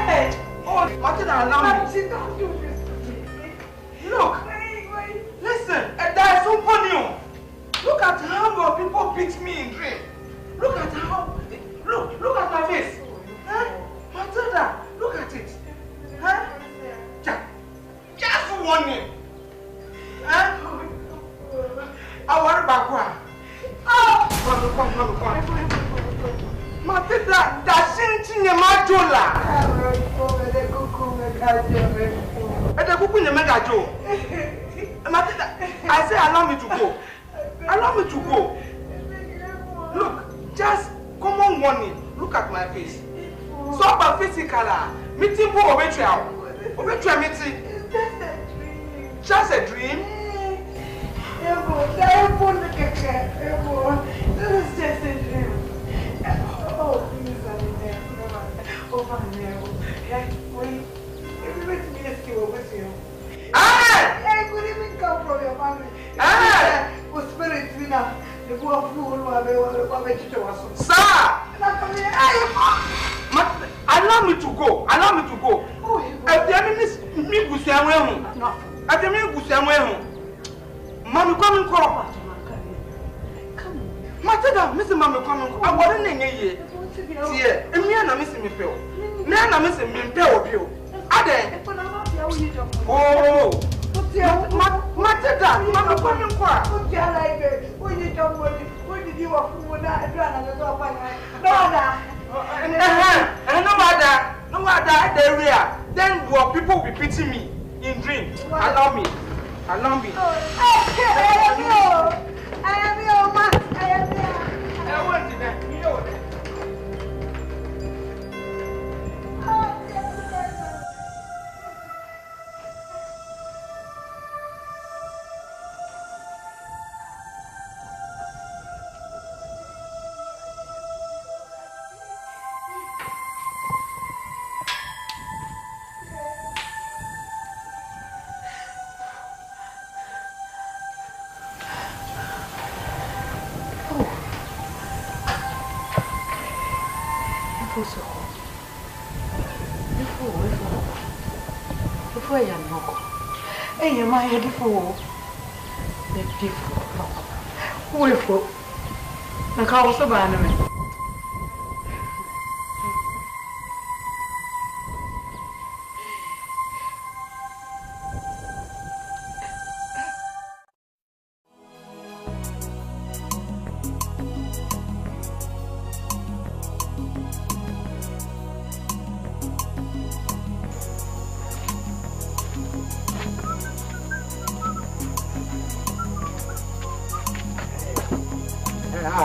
Hey! Oh, Matilda, allow me. Don't do this to me. Look! Wait. Listen, there is some funny. Look at how your people beat me in dream. Look at how... Look at my face. Huh? Matilda, look at it. Huh? Just warning. Huh? I want back. Oh! Come. Matilda, that's in your majola. Matilda, I say allow me to go. Allow me to go. Look, just common warning. Look at my face. So about physical. Meeting for obituary. Obituary meeting. Just a dream. This is just a dream. Oh, please, over there. Wait. Everybody be a skill with you. I could even come from your family. Was spirit enough. The poor fool who have a Sir! Allow me to go. Allow me to go. If the enemy is me, Mammy, come and call. Matilda, Mr. Mammy, come and call. I wasn't in a year. And me and I miss me pill. Now I'm missing me pill of you. Oh, Matilda, Mamma, come and call. When you don't want it, when did you have food and no matter area, then your people will be pitying me in dream. Allow me. Allow me. I am your man. I want to that. Hey, am I ready for the people? Who is for? The cows of anime.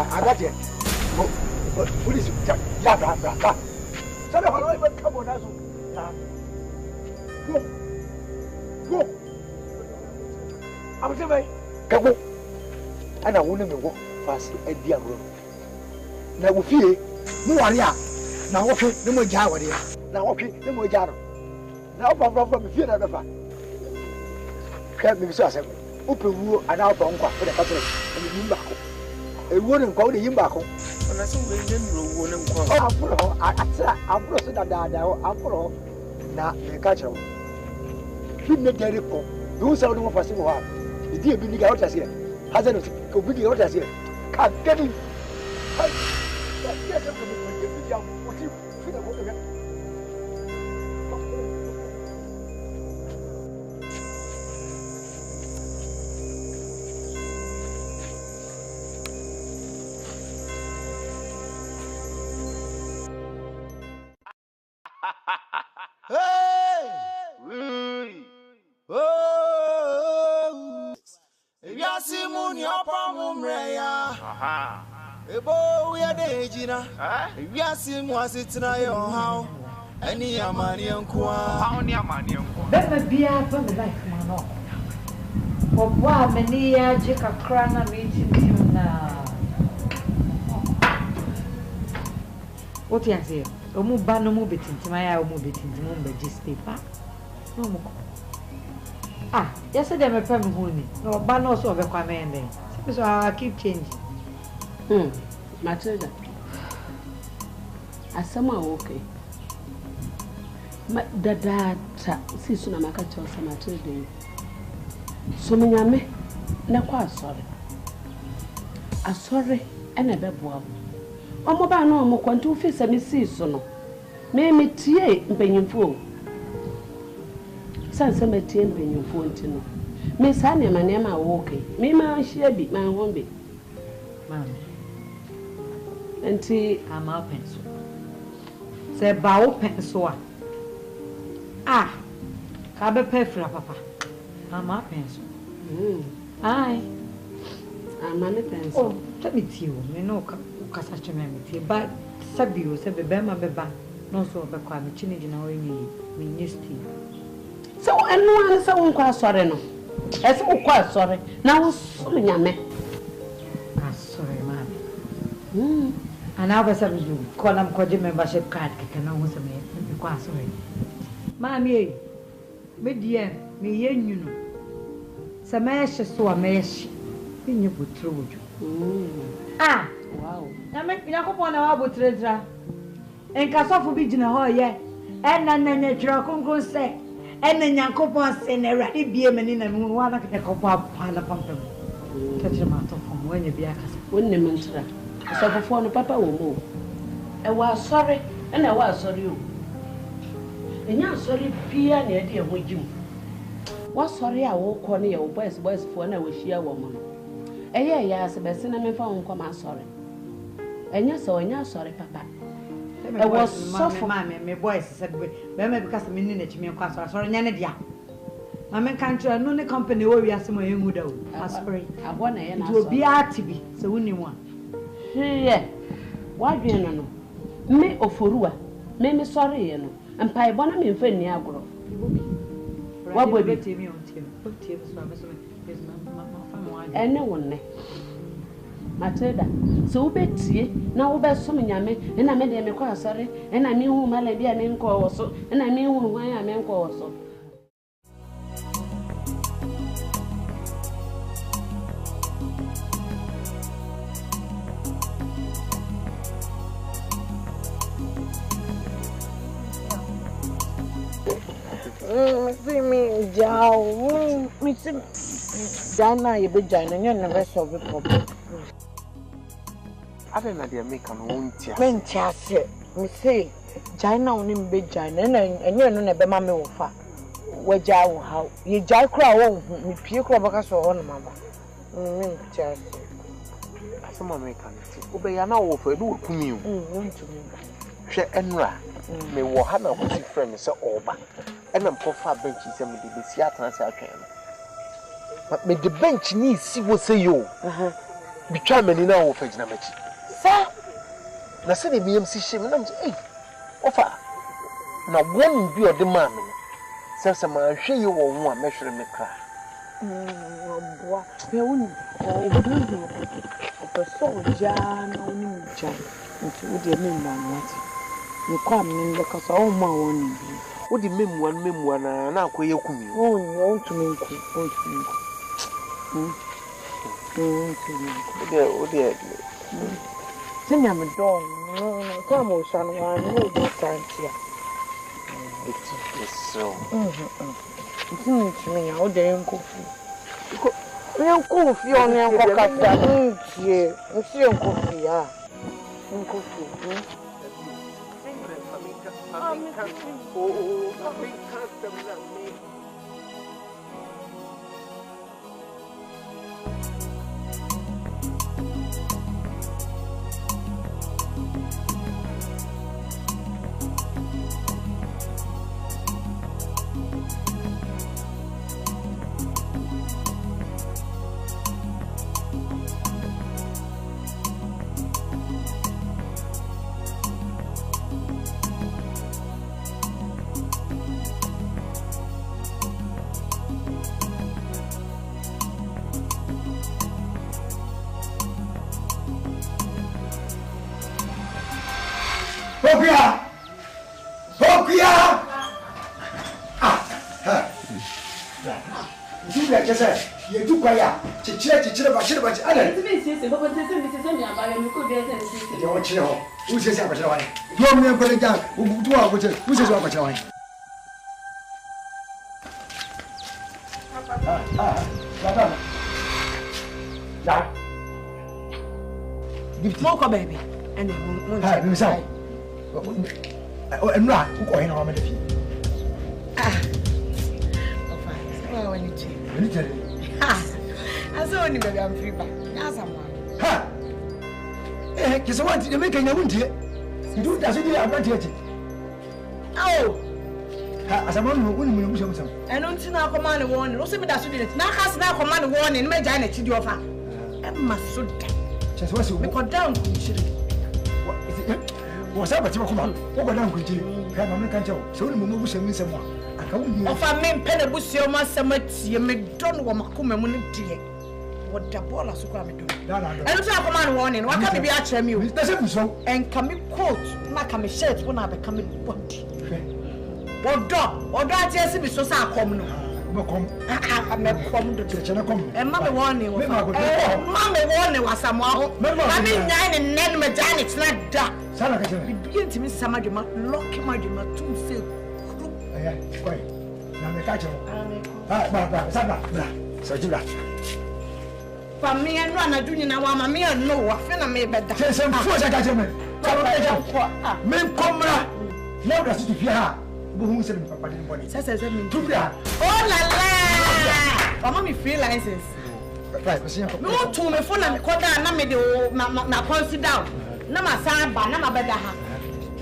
I got it. What is it? Yeah. So the whole even come on as go. I'm saying, go. And I won't even walk fast a dear room. Now, we feel no one here. Now, okay, no more jar here. Now, okay, no more jar. Now, from the fear of the fact. Can't be so as open rule and out on for the country and the Yimbaco. A wooden call the Yimbaco. And I saw the wooden call. I'm for that. I'm for now, the catcher. Keep me there. Do something for some one. The dear Billy out as here. Hasn't go Billy out as here. Can't get him. Ebo we are the Gina. We are seeing was it now how any money and qua. That may be a family life, man. Or why many Jacka Crana meeting him now. What you say? Omu ba no mu betin ti maya omu betin ti mu register pa. No mo. Ah, yesterday me pem hu ni. No ba no so be kwa me ndem. So I keep changing. Matilda. Asama okay. Dada, see, I can tell some Matilda. So, me, na quite sorry. I'm sorry, and a bebo. Oh, my no more quan to face and see so. May me tea in penny fool. Sans a tea in penny fool to know. Miss Annie, my name are walking. Me, my share be my home be. Mammy. And tea, I'm out pencil. Say, bow pencil. Ah, Cabba Pefra, Papa. I'm out pencil. Aye. I'm money pencil. Oh, let me tell you, me no Casacha Mammy, but Sabio said, Bema Beba, no so of a crime, chinny, you know, me used to. So, and no one is so quite sorry. No, that's all quite sorry. Now, sorry, me. Ah, sorry, Mammy. And I was having you call them Quadi membership card, can almost a me, quite sorry. Mammy, me dear, me yen, you know. Samash so a mesh in your put through you. Ah, wow. I make me up on our treasure. And Cassofu be in a hall, yeah. And then the natural concourse say, and then your coupon send a ready beam and in a moon, one of the copper pile of pump. Catch him out of when you be a when the mentor. So before the papa will move. I was sorry, and I was sorry. And you're sorry, Pia, dear, with you. What sorry I walk on your boys for and I wish you a woman. Yes, a best phone come sorry. And yes, so and you're sorry, Papa. I was so for my boys said, Remember because the minute you mean, sorry, Nanadia. My man can't try no company where we are some young widow. I want to will be RTB, so only one. Yeah, why do you know? Me or Furua, me sorry, you know, and Pai Bonham in Feniagro. What would it be on Tim? Put Tim is my and no one. Matilda, so Betsy, now best some yammy, and I made them a sorry, and I knew whom I be an encore also, and I knew why I'm encore also. See me, Jow, Miss Dana, you be joining you the rest of the problem. I don't know, they make an own tear. Men chassis, me say, China on him be joining, and you're not a mammy of her. Where Jow, how you jack crow, me pew crobacas or on, mamma. Men chassis. Some American, obey an hour for a little to me. She Enra, me will have a pretty friend, Mr. Oba. And I'm for far benches and the Seattle as I can. But me the bench needs see what say you. Be charming in our face, Namachi. Sir, now say the BMC shame and I'm saying, offer. Now one be of the man. Says a man, show you one measure me cry. We wouldn't go so Jan only Jan into the name. You come in because all my one. What do you mean one now? Quay you come. Oh, you want to make Oh, dear. Sing him a door. No, come on, son. I know this time here. It is so. It's me out there in coffee. You coffee on your coffee. You see your coffee, yeah. Coffee. You do quite chill about shit about other. Who says I'm a who says I'm a Moko baby. And then Hi, Miss Sam. And right, who go in on the fee? Well, when you check. When you tell me. I saw only baby, I'm free back. Now someone. Ha! Eh, kiss one to make a wound here. You do that, you are not yet. Oh! As a man who wouldn't move some. I don't see now command a warning. Also, that's it. Now has now command a warning. My giant to your fan. Emma should just was you go down. Was up at your command. Over down with you. Have a mechanical. So you move someone. I come off a main penabus, your master, you may don't want to come and what the ball has come to. I don't have command warning. What can be actually you? It doesn't so. And come in quote, not come in shirt when I become in body. What dog? What dog? Yes, it is so sad. Come. I'm not come to church and come. And Mamma warning. Mamma warning was someone. I mean, 9 and 9 mechanics, not that. You begin to miss somebody, lock him out, you must too feel. Quiet. Now, the catcher. So, you got. For me and run a junior, now I'm a mere no, I feel I may better. Tell some force I got him. Men come now, that's to fear. Who said Papa didn't want it? Says I mean, oh la la! Mamma, me free license. Right, no, to me phone and call down, na consider down. No, my son, but no, my better.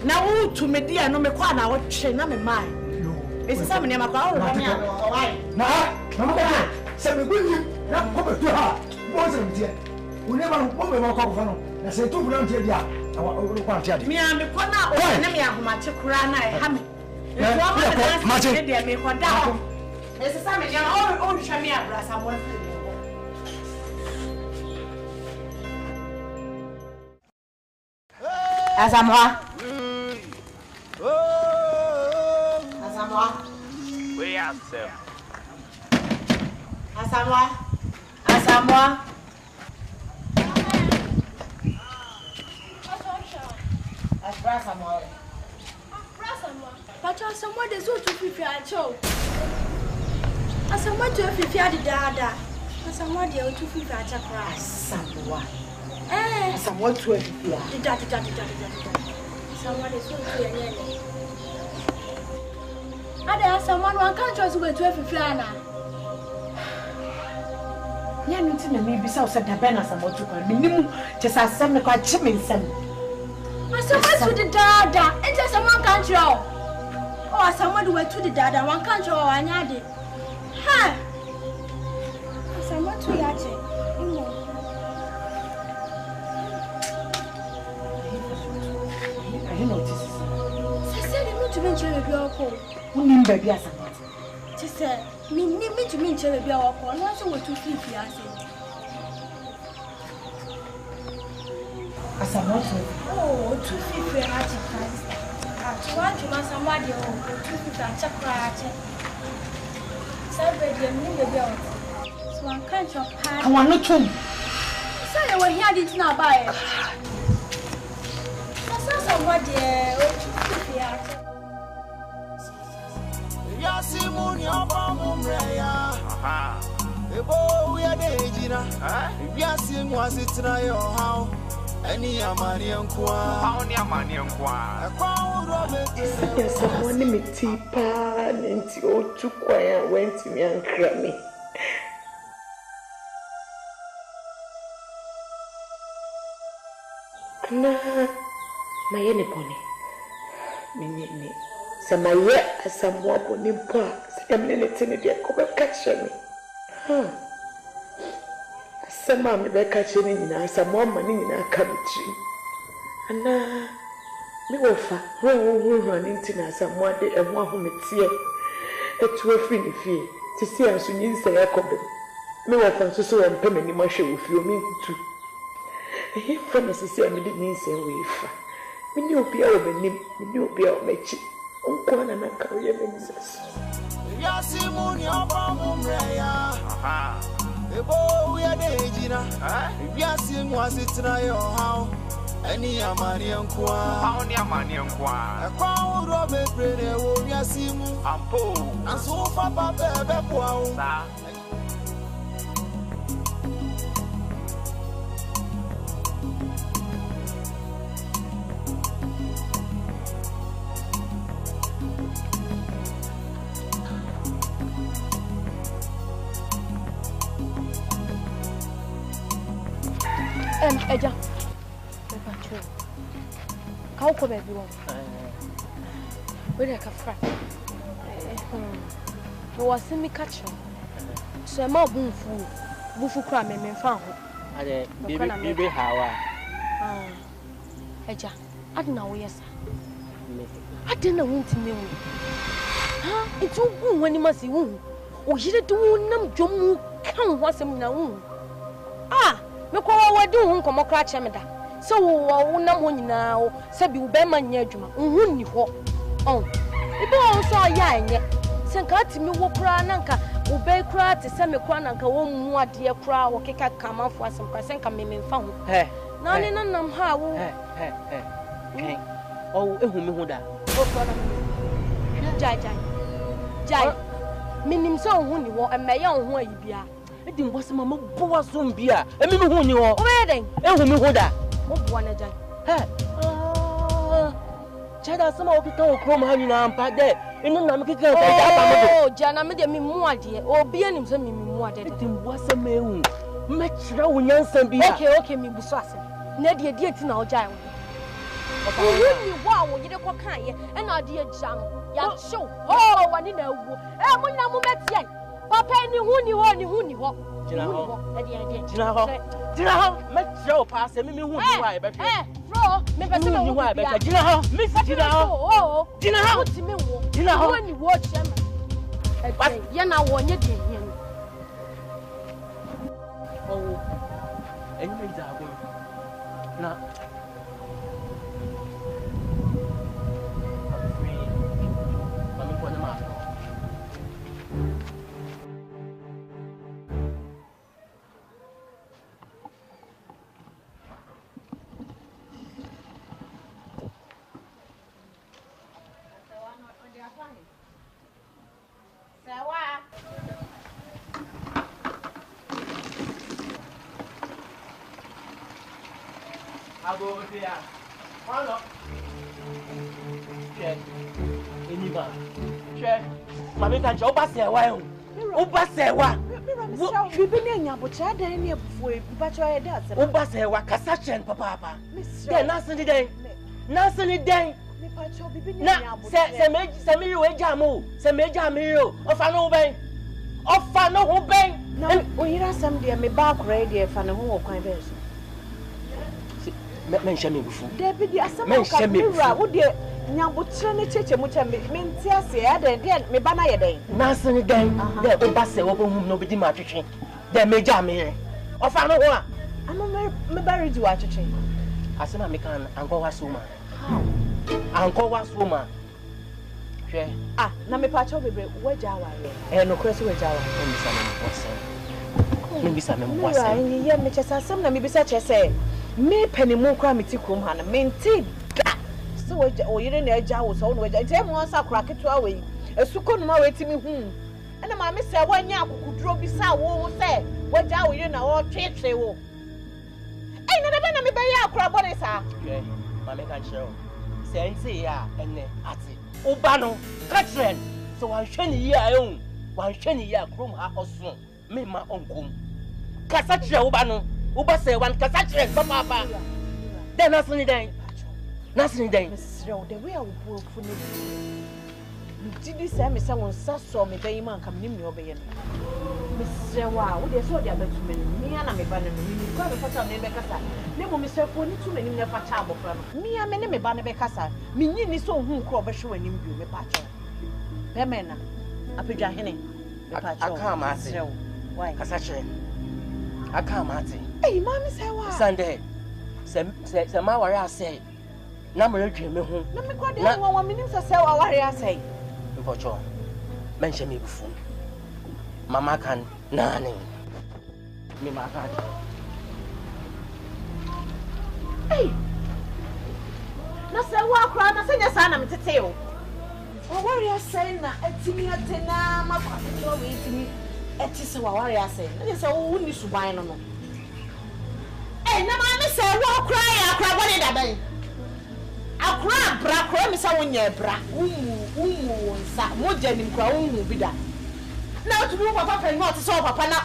Now, to me, dear, no, me call now, what chain, no, me mind. This is something I'm going to now, send me with you. Now, come to her. Wasn't dear. We never want to walk off. I said, 2 rounds here. I want to me and the corner, or enemy of my Chakurana, Hammy. Martin, me for down. This is something you're all Shamia brass. I want Asamoah. We are sir. Asamoah. But someone is so to prepare a show. As someone to prepare the dada. As someone to prepare a grass. Someone. Someone to prepare the dada. Someone is so clear. Ada someone one can't just wait to prepare now. Yeah, nothing maybe so said the banner someone to minimum just as some quite chimming some. Someone to the dada, and just someone can't show. Oh, someone went to the dada, one can't show one yard. Ha! Someone to Yache. I notice. She said, you need to mention a girl call. Who named baby as a man? She said, me to mention a girl call, and also what to sleep, Yache. As a motor. Oh, 250 at the price. At 1 to somebody, 250 at a crash. Somebody, the girl. So I can't your pad. I want to. So you were here, did not buy it. That's not somebody, 250 at. Yasimun, your bomb, Raya. We are the Gina. Yasim was it in your house. Any amani and qua, only amani and qua. Yes, someone me tea pan and too quiet went to me and crammy. Nah, my any pony. Me. Some my yet as some walk on him parks. I'm in it in the come catch me. Some mammy be catching in us, some more money in our country. And me offer, who run into us some one day and one whom it's here. A 2 free fee to see us when you say I come. Me offer so and permanently much with you, me too. He promises I didn't mean say we. Me knew be over him, me knew be out my cheek. Uncle and I carry a ministers. Yasimun, your bomb, Raya. We are the Gina. Yasim was it in your house. Any amani and qua, only amani and qua. A crown Robert Brede, Yasimu, and so Papa Bebo. Eja. Pacho. Ka ko be bi wo. We dey ka fra. No was me catch. So ma bufu kra me fa ho. Ade bibi hawa. Eja, adina wo yesa. Adina wo ntimi wo. Ha, itu gu wani masi wo. O yire de wo nam dwom kan ho asem na wo. Me kwa wa di wo nkomo kra che me da. Se wo nam ho nyina wo, se bi wo be ma nya adwuma. Wo ni ho. Ibo wo so ya enye. Se nka atimi wo kra na nka wo be kra te se me kra na nka wo mu ade kra wo keka kamanfo asem kra se nka me mfa ho. Na ni nam ha wo. Okay. Oh, ehu me ho da. Jai. Minim so hu ni wo emeye ho ayi bia. Edi mbose mama bo asom bia. Emi me hu ni wo. Obe den. Ehu me ho da. Mo bo na jai. Chada sama okika okrom ha ni na ampa de. Enu na me kika ka ja ba mo do. Oh, jana me de mi mu ade. Obi anim so mi mu ade. Edi mbose me hu. Me kira wo nyansan bia. Okay, mi buso ase. Na de ti na o jai wo. Ni wa wo yide ko kan ye e na de agya no ya show wani na wu mo na mo metie papa ni hu ni ho Jina ho me tro pa se mi hu ni wa e be hwe bro me be se me hu wa e be hwe jina ho me jina ho jina ho ni wo chem ye na wo nye de ye no enyi me da go na Abo dia. Mana? Che. Ini ba. Che. Mami kan jo ba se wa e. O ba se wa. Bibi ni anya bo cha dan ni ebufu e bi ba cho ye da se. O ba se wa kasa chen papa. Den na sin den. Na sin den. Me pa cho bibi ni Na anya bo. se me we jamu. Se me jamu yo. O fa no ben. O fa no ho ben. Na o yira sam de me ba akora de fa ne ho wo kwan ben so. Men shame bufu. David di asama ka mira wo de nyambotre ne cheche mu chembe me nti ase ya den me ba na ye den. Na sin den. De o ba se wo bo hum no bi di ma twetwe. De me jamu. O fa no ho a. Ama me ba ready wa twetwe. Asema me kan anko wa so ma. Anko wa so ma. Hwe. Na me pa cho bebe waja wa ye. No kwese waja wa. Me bisa me mwase. Ni ye me chesa sam na me bisa chese. Me peni mu kwa meti krom ha na menti da. So o yire na agya wo so no agya. Nti mo ansa kra keto we. Esuko no ma wetimi hu. Ena ma me se wanya akukuduro bisa wo se wagya wo yire na wo twetwe wo. Na da na me ba ya akra bone sa. Hwe. Ma me kan shero. Se nti ya enne ati. Uba no ka tren. So wan hwe ni ya ehun. Wan hwe ni ya krom ha oso. Me ma onkum. Kasa tire uba no. Uba se wan kasa tire papa. Den nasini den. Nasini den. Mesrɛ the way I will go for me. Didi say me say won sa so me bayi man kam nim ne obeye no. Mesrɛ wa wo de so de abatu me no. Me ana me ba no me kwa me fata me be kasa. Ne mo mesrɛ fo ni tu me nim ne fa cha abofra no. Me a me ne me ba ne be kasa. Me nyi ni so hu nkro be hwe wanim bio me pa cho. Be me na. Apedwa hene. Me pa cho. Aka ma ase. Why? Kasa tire. Aka ma ate. Hey, mommy say wa. Sunday. Se ma ware ase. Na mo redwe me ho. Na me kwa de won minim se wa ware ase. Mpocho. Menhye me bufu. Mama kan nani. Me ma kan. Hey. Na se wa kra na se nya sa na metete o. O ware ase na atimi atena makwa to we atimi eti se wa ware ase. Na se wo ni suban no no. Na ma me say wo kra ya kra bone da ban akra bra kra me say wo nya bra umu wonsa mo janim kra umu bi da na otu bi papa fa no te so papa na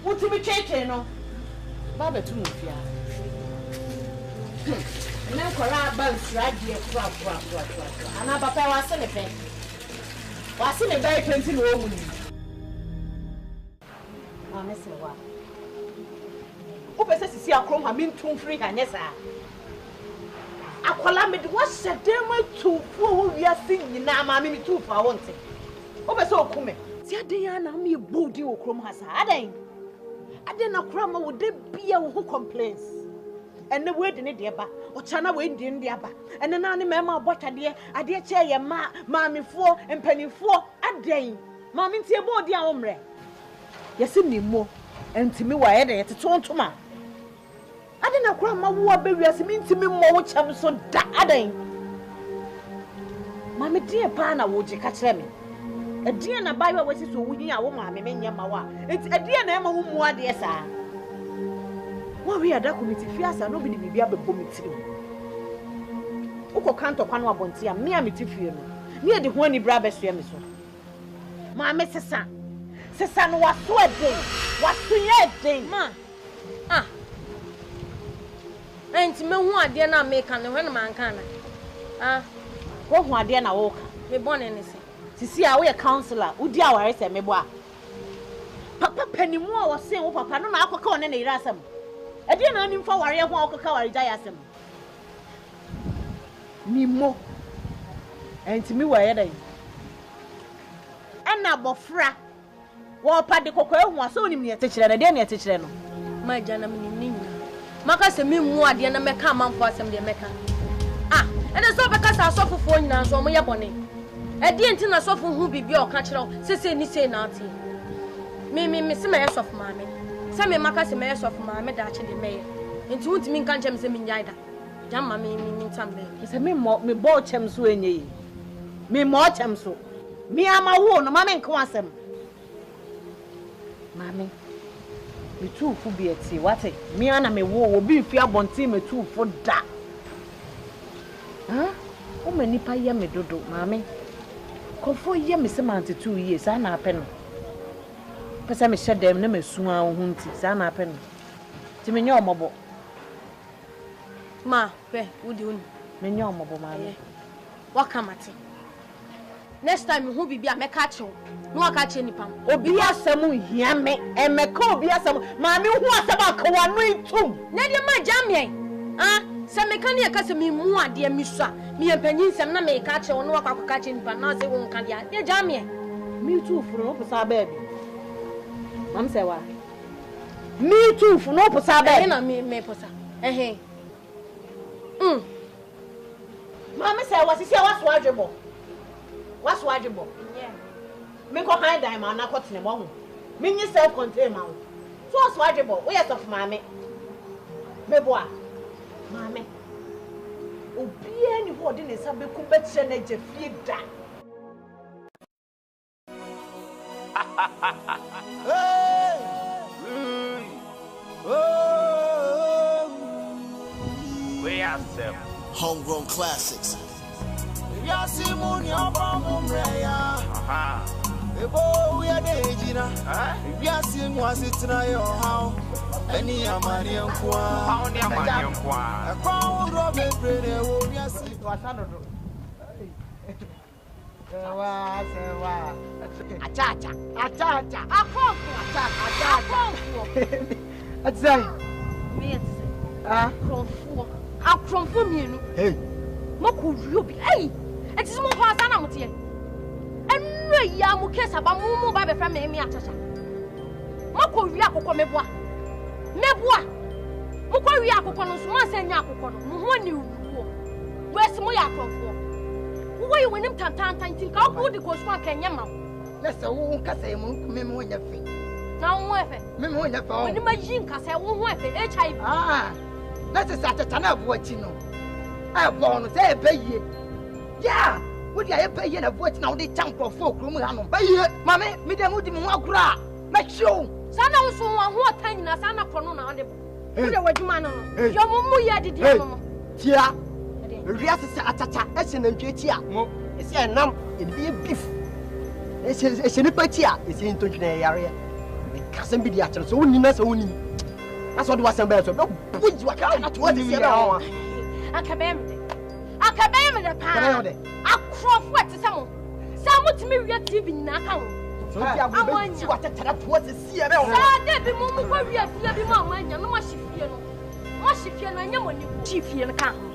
utimi cheche no Baba to mufia. And then Cora bounce right here, crap. And I papa was in a pen. Was in a very 20 woman. Oh, Miss Wa. Who says to see a chrome have been too free and yes, sir. A calamity was a demo to fool we are singing now, mammy, too for one thing. Over so come. See, Diana, me booty or chrome has had. I didn't cram would there be a who complains. And the word in it, dear, or China wind in the abba. And then I remember what I dear chair your mammy 4 and penny 4 a day. Mammy, see a body ombre. Yes, in me more, and to me, why I to turn to ma. I didn't cram my war baby as mean to me more, which I'm so da. Mammy, dear Pana, would you catch me? A dear na Bible was so winning a woman, Mama. It's a dear name of whom dear sir. What we are that committee fears are nobody be able to bomb it. Oko can't upon our bontia, me a mitifio. Near the one he brabes to me. Mamma, Sessan was so a day. Was to yet day, ma. Ah. And to me, one dear not make an when a man can. Ah, what one dear na walk. Me born anything. See how we a counselor, who dear I say me boy. Papa Penny Moore was saying, oh, Papa, no, I could call any rasam. I didn't know him for warrior who could cover Jayasam. Me more. And to me, why they? And now, Bofra. Well, Paddy Coco was only me a teacher and a dinner teacher. My gentleman, Macas me more than a mecha man for some dear mecha. Ah, and I saw because I saw for 4 years or my bonnet. I didn't suffer who be your cultural, say, ni say naughty. Me, some mess of mammy. Some macas a mess of mammy that the mayor. And to me, can't jam them in Yida. Jamma me someday. It's a me bought him so in ye. Me more him so. Me, I'm a woman, mammy, quassam. Mammy, me too for be at sea. What a me and me will be fear bonty me too for that. Huh? How many pay me dodo, mammy? Come 4 years, Miss Samantha 2 years, and a pen. Perhaps I shut them, never soon, hunties, and a pen. To me, your mobile. Ma, where would you mean your mobile, my what come at it? Next time, who be a mecacho, no catch any pump. Or be a samu, yammy, and Maco be a some mammy who was about Kawan too. Never my jammy, ah. Some mechanic has me more, dear Missa. Me and Penny, some may catch or no catching, but not say won't can ya. Dear Jamie, me too for no passa baby. Mam say what? Me too for no passa baby. Me passa. Eh, Mamma say, what's he what's wagible? What's wagible? Yeah. Me go hide them and I got in the wrong. Mean yourself contain mouth. So what's wagible? Where's of mammy? Me boy. Mammy, oh, be anybody in a subway competition and just feed that. We are some homegrown classics. Yasimun, your problem, Raya. Ebo, we are the Agina. Yasim was it in your house. Any Amanian Qua, a crown Robin Brady, oh, yes, it was Meboa. Mukwa wi akokọ no so ma sanya akokọ no. Mo ho ni wuwo. Wesi mo ya akrofo. Wo yi wenim tantantan tin ka wo di ko so kan nyama. Na se wo nkasa ye mo me ho nya fe. Na wo efe. Me ho nya fe. Woni ma yi nkasa wo ho efe HIV. Ah. Na se satata na abo achi no. Abo no se e baye. Ya, wo di aye baye na abo achi na wo di chankrofo krom ha no. Baye, mame, me dem wo di mo akura. Ma chiu. Sana unso wa ho tan na sana kono na ande bo. Wo wadwuma no no. Yo mumu ya didi no. Tia. Ria se atata e se na ntwe ti a. Mo. E se enam, e bi beef. E se ni pa ti a, e se ntotwe na yare. Me kasem bi di a kire so woni na so woni. That's what was saying. So, which what kind of what is here? Akabem the pound. I crop what to some. Some to me, we are TV now. So, I want you what to see about. There be more we are feeling more money, and much if you know when you chief here and come.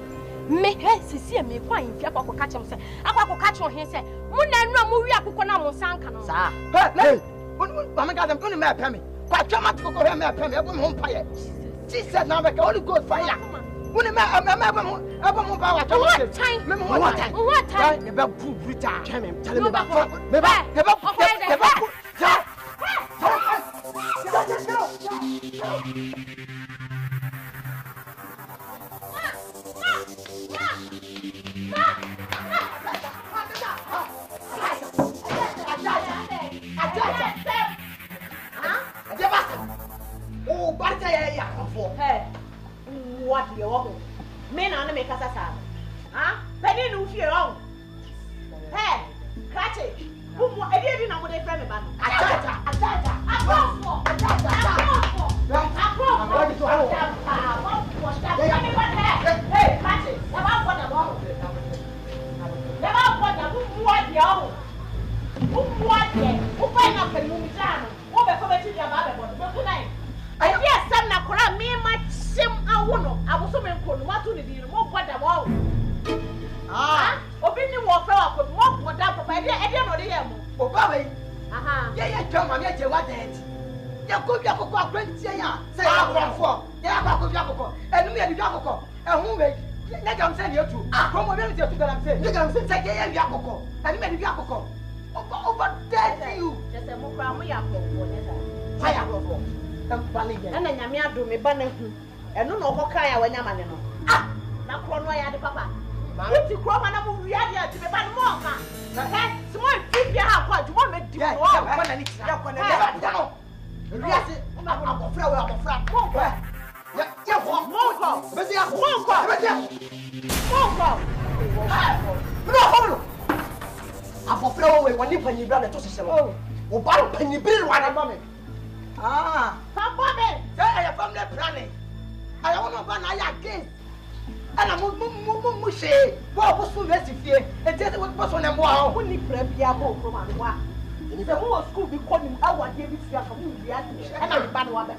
Make her see me quite if you are catch him. I will catch on him. Say, when I know movie, I could on Sankan. Hey, I'm going to map me. Quite come out to go and map me. I'm home fire. She said, now I can only go fire. When a man, what time? About poop, return. Tell him about oh, but what do you want? Men are make us a sound. Huh? Penny no fear on. Hey, catch it. I didn't know what they friend about. Hey, catch it. About what I want. About what I want. What who find up and move down? What become to your mother? I hear some Nakora, me my sim. I was so many what to the more what I want. Ah, opening warfare could mock what that provided. I don't know the M. Oh, Bobby. Aha, yeah, come on, get your what dead. You could be a cocoa, great say, I'm for. Yeah, I'm a cocoa, and me and Yacoco, and who made. Let them send you to. Come on, to them say, you're going to say, yeah, Yacoco, and me and Yacoco. Over there, you. Just a more crown, we are for. I am for. And then Yamia do me banner. And no more cry when I'm an ah, now Cronway the papa. If you crawl, and I will react to the bad more. Small feet, you have what you want me to do. I'm ah, Papa, I am from the planning. I don't know when I again. And I'm mushy. What was so messy here? And just what was on them wow. When you prep your home from Anwa. And if the whole school be calling our David from and I'm bad one.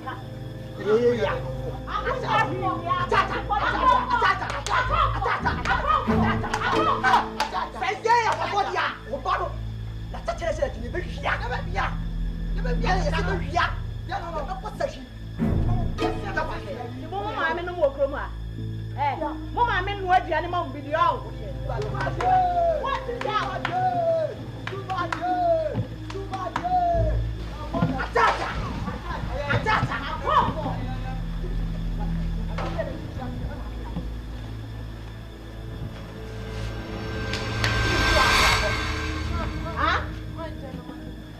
I'm in more chroma. Eh, Mama, I'm in what the animal video. What is that?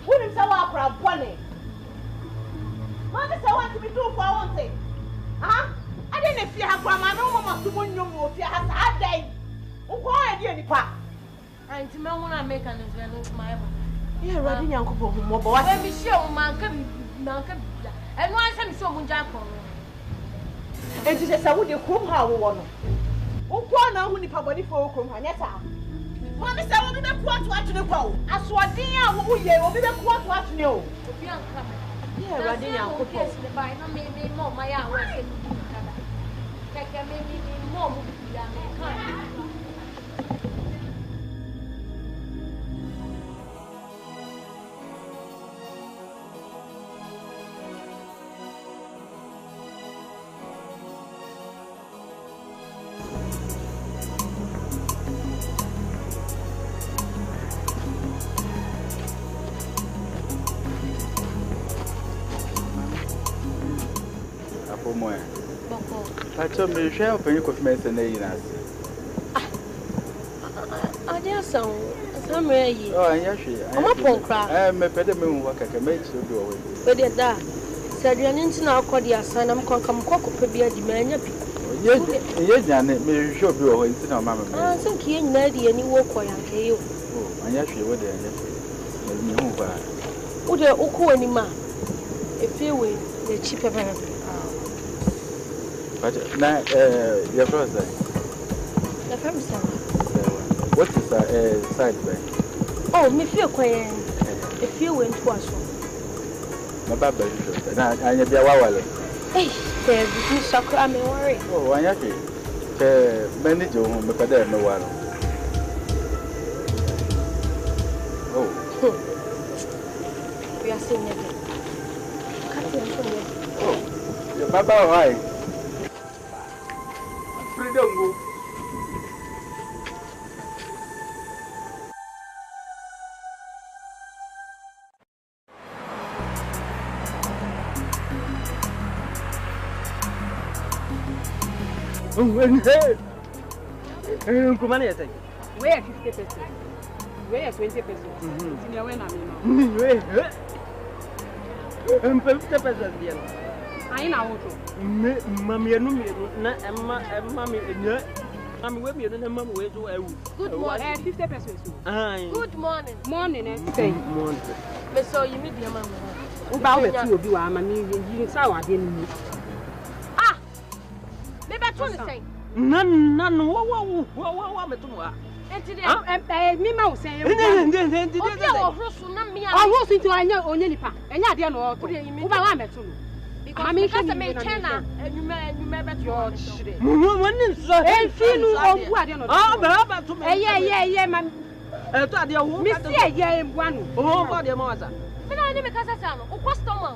Wouldn't say what crowd bunny. Mother said what to be do for one thing. Huh? I didn't fear her grandma no mama to win your move. You have a day. Why are you any part? And to me, when I make an event, my yeah, running young couple who mobile. Let me show my and once I'm so much jack on. And just I would you come how one. Oh, one now when the body for come, Hanetta. Mommy said, I'll be the quart to the bow. I saw dear, who will be the quart to know. Yeah, running young couple. Maybe more my hours. Maybe more. I told me, shall pay you could make the name. I dare so. I'm ready. Oh, yes, I'm a punk crack. I am a pediment work I can make to go away. But at that, said you're into now, Cordia, son, I'm come cock up be a demand. Yes, Janet, may show you away to no mamma. I think you ain't ready any walk or young KO. Oh, and yes, you would. Would you occur any man? If you will, the cheaper. But now, your brother. The family side. What is side by? Oh, me feel quiet. If you went to us. My baba is now. I am your wawale. Hey, there's no shock. I'm worried. Oh, I am happy. Manager, my father, no one. Oh, We are seeing it. oh, your baba, why? Freedom. Kumani ya say. We are 50%. We are 20%. Senior when I'm in 50% dia. I know what. Mami enu na emma mi enu. Mami we mi enu na mami we so ewu. Good morning. 50%. Ai. Good morning. Morning say. Morning. Me so you meet your mama. Uba we ti obi wa ama mi yi sa wa de ni. Ah. Me be to say. Nan wo metumwa. Me ma wo say. Obi a wo hroso na me a. Oh, so nti anya onye nipa. Enya de na o to. Uba wa metu no. Because me chena enyume be to. Woni so. Finu ombu ade no. Ah, ba to me. Eye ma. To ade wo. Me si eye embu anu. Oh, ba de ma wasa. Me na ni me kasa sa no. O customer.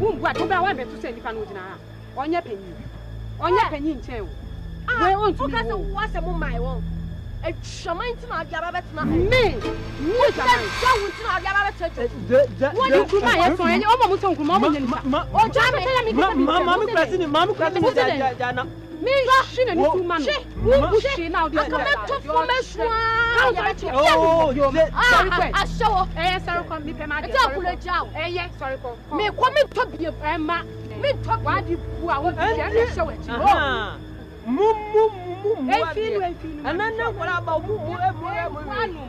Umbu ade ba wa metu say nipa no gina ha. Onye panyin. Onye panyin nchen wo. We want to because what's a my one. A shaman to my Jabba. Me, what am what you do my son? And almost on Mamma. Oh, Mamma, President, Mamma, President. Me, she and two man. She now the oh, I show up. Sorry, come me, yes, sorry, me come to be a Emma. Me talk why you want to show it. And I know what about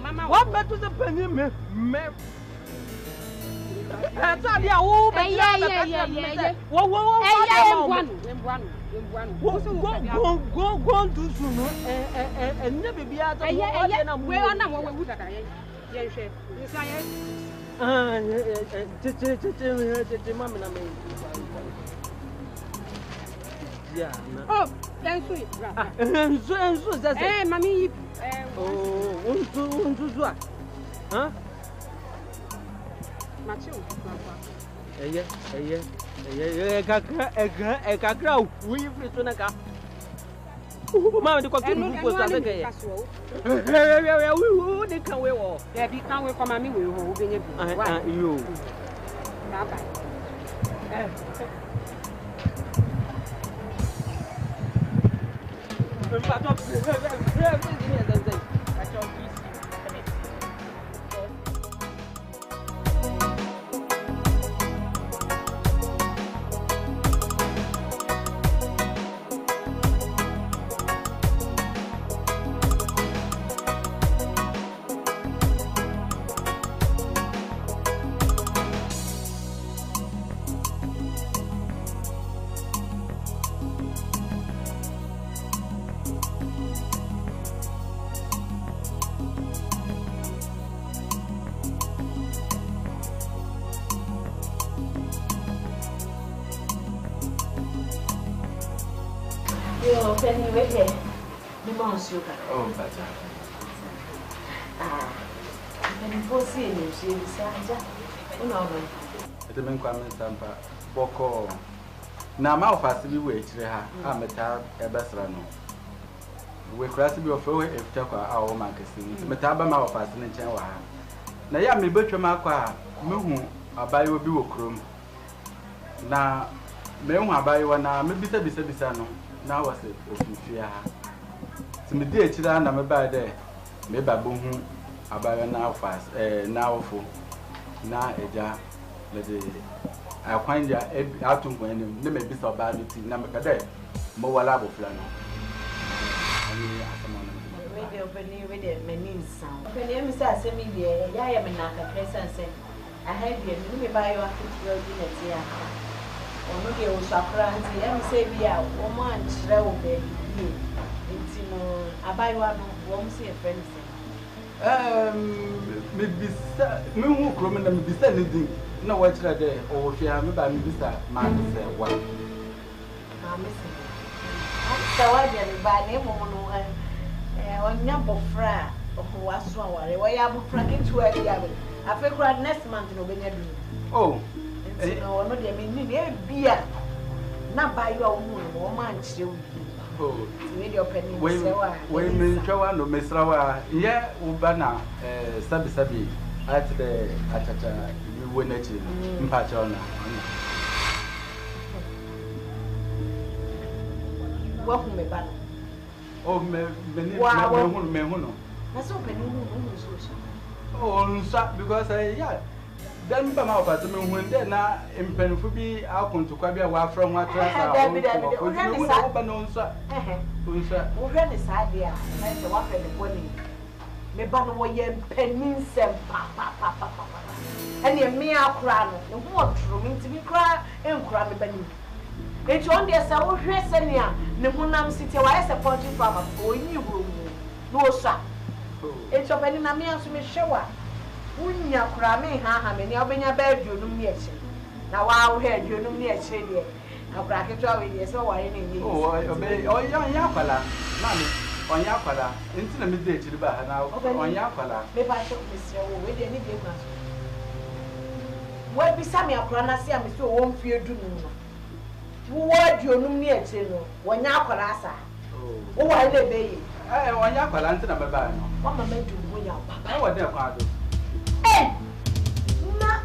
Mama. What better the penny me? That's all the old. Go to soon and never be out of where I'm oh, that's sweet. So that's it, Mammy. Oh, what? Huh? Machu. Kakra, we free to Naka. Mamma, the cocktail was a gay. We can we all. There be come with Mammy, we will be you. Penny, wait here. The months you got. Oh, better. Penny, for seeing you, she is Sanja. Oh, no. The men come in Tampa, Boko. Now, my fast be wait to her. I'm a tab, a Bastrano. We cross to be of away if Taka our magazine. The Metaba my fast in Chawa. Now, ya me butcher Marqua, Muhu, a buy will be a crum. Now, Mehu, I buy one now, maybe Sabisano. Now was it if you to me, dear children, I'm about there. Maybe I boom about now fast, now for now a jar. I find ya out to when they may be so bad with number cadet. More labo flannel. Maybe opening with it, my name sound. When you miss me, dear, I am in a place and say, I have you, let me buy your 50 dinner here. Ono de o sakra nti e me say bia o mo ankyerɛ wo ba bi nti no abayiwa no wo mo say friend say me bisa me hu krom na me bisa ne din na wo kyerɛ de o hwea me ba me bisa ma se wa ma me say asa wa de me ba ne mo no onya bofra o waso aware wo ya bofra ketu a dia be afekura next month no benya du oh no no de me ni bia na bayiwa wo mu no ma ankyerɛ wo oh we de opening say wa we me twa no mesra wa ye wo ba na sabi at the atata you won na chi mpa cha ona wa hu me ba no oh me hu no na so opening hu so oh nsa because yeah then ba ma ba to me hu nde na empanfo bi akontukwa bi a wa afra ho atrasa o ba no nsa nsa wo hwɛ ne saa de a na se wa fɛ ne bɔne me ba no wo yɛ mpanin sɛm pa ɛne me akora no ne ho ɔtoro me nti me kora enkora me ba ni enti on de sa wo hwɛ sɛ ne a ne ho nam site wa yɛ supporting farmer o nyi huro mu no osa enti ɔpɛni na me anso me hwɛ wa unya kura me ha me ne obenya ba aduonum ne eche na wa wo he aduonum ne eche de akura ketwa we de so ware ne nyi oh oya kwala mami onya kwala enti na me de echiri ba ha na onya kwala me ba so mesre wo we de ni de kwa so wo bi sami akura na se am so wo mfie dunum no wo aduonum ne eche no wonya kwala asa wo wa le be yi onya kwala enti na me ba no wa mama du wo ya papa wo de kwa do na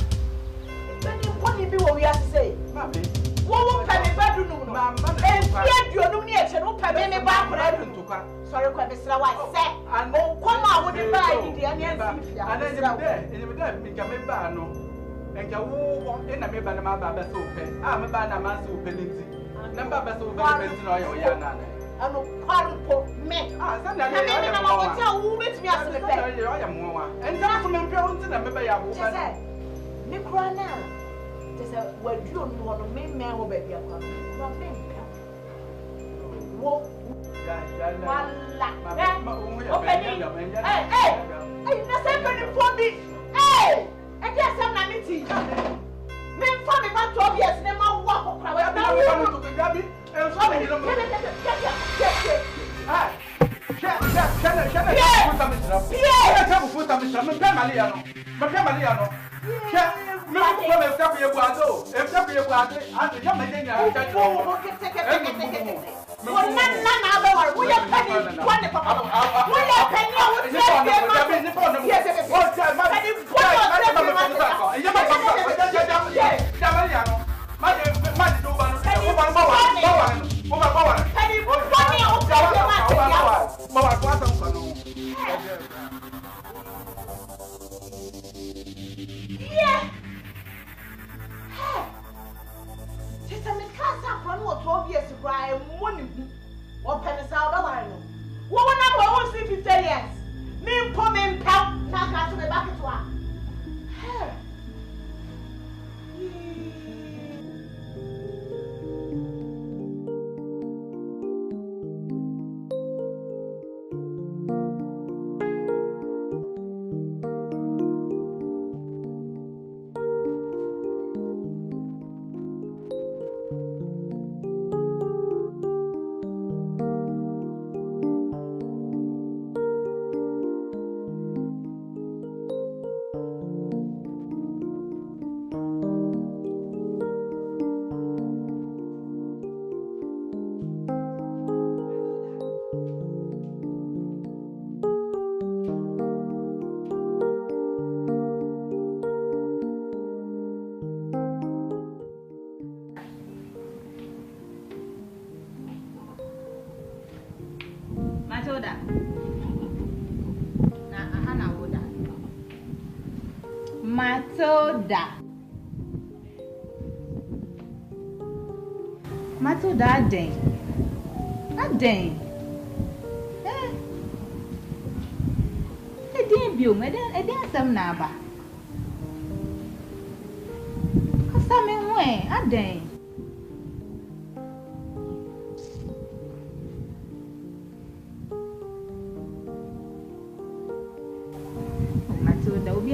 beni poni bi wo wi asese mami wo pa me ba du no mama e fi aduonum ne eche no pa me ba akora du ntukwa sorry kwa besra wa se o koma wo de ba ni de ani asi fia ana nyebe de mi ka me ba no enka wo na me ba na ma ba so pe me ba na ma so pe nti na ba ba so pe nti no yo ya na ano kwarpo me sana na me na ma wo ti a wo betimi aseme pe yo ya mo wa enta so me mpe nti na me ba ya bo ba ni kura na te se waduo no no me me ho ba bia kwa no me mpe wo wala na se pe ni fo bi e je sam na mi ti me fa me ba 12 years ne ma wo akokra wa na wo to gabi e so me hilo mo Matilda, Aden. Bill, Madame, some naba. Some way, Aden.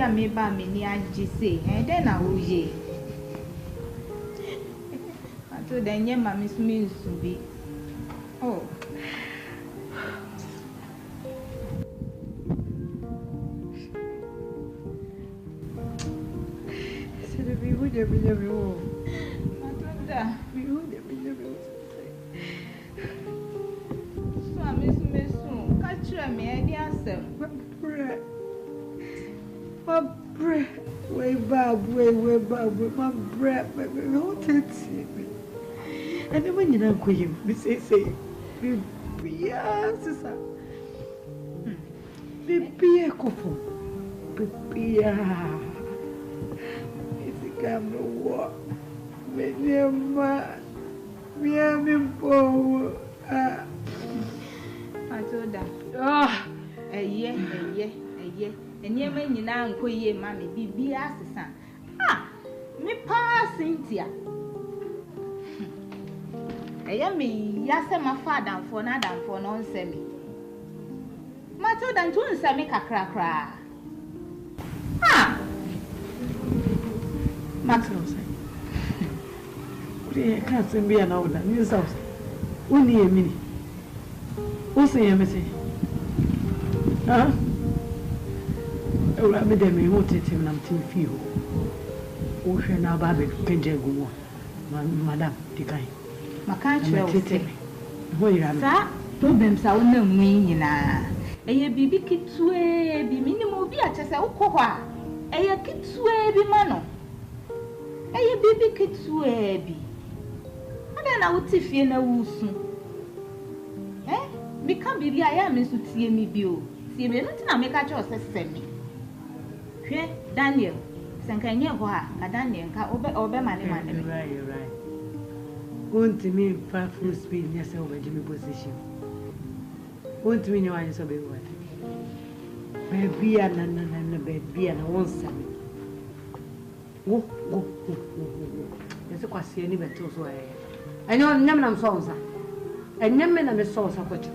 a me ba me ni agye say then na wo ye ato da nye ma me sumi nsubi oh sere bi wo de bi wo ato da bi wo de bi wo so a me sumi so ka kire me e di asem my breath, way back, my breath, baby, what it's me. And then when you're not going, we say, baby, sister, baby, a couple, baby, it's a camera walk, me, I'm poor. I told her, oh, a year. Enyema nyina nko ye ma me bibia asesa me pa Cynthia eya me yase ma fa adamfo na adamfo no nse me ma to dan to nse me kakrakra Maxwell say we can't send me an order new house uni e mini o say me say ora me dem e hotetem nam tin fie ho o hwe na ba be kenje gumo madam dikai maka chwe o se ho ira me sa problem sa wona mu nyina eye bibi kitue bi minimo bi a chese ukọ a eye kitue bi ma no eye bibi kitue bi ada na wuti fie na wusu mi kan bibi aya me so tie mi bi o tie me no tina me ka che o se semi hwe Daniel senka nye ho a ka Daniel ka obe mane right won't me fa full speed yes over Jimmy position won't me no answer be what baby na baby na wonsa wo yes kwase ni beto so enyo nyam na so nsa enyam me na me so nsa kwacho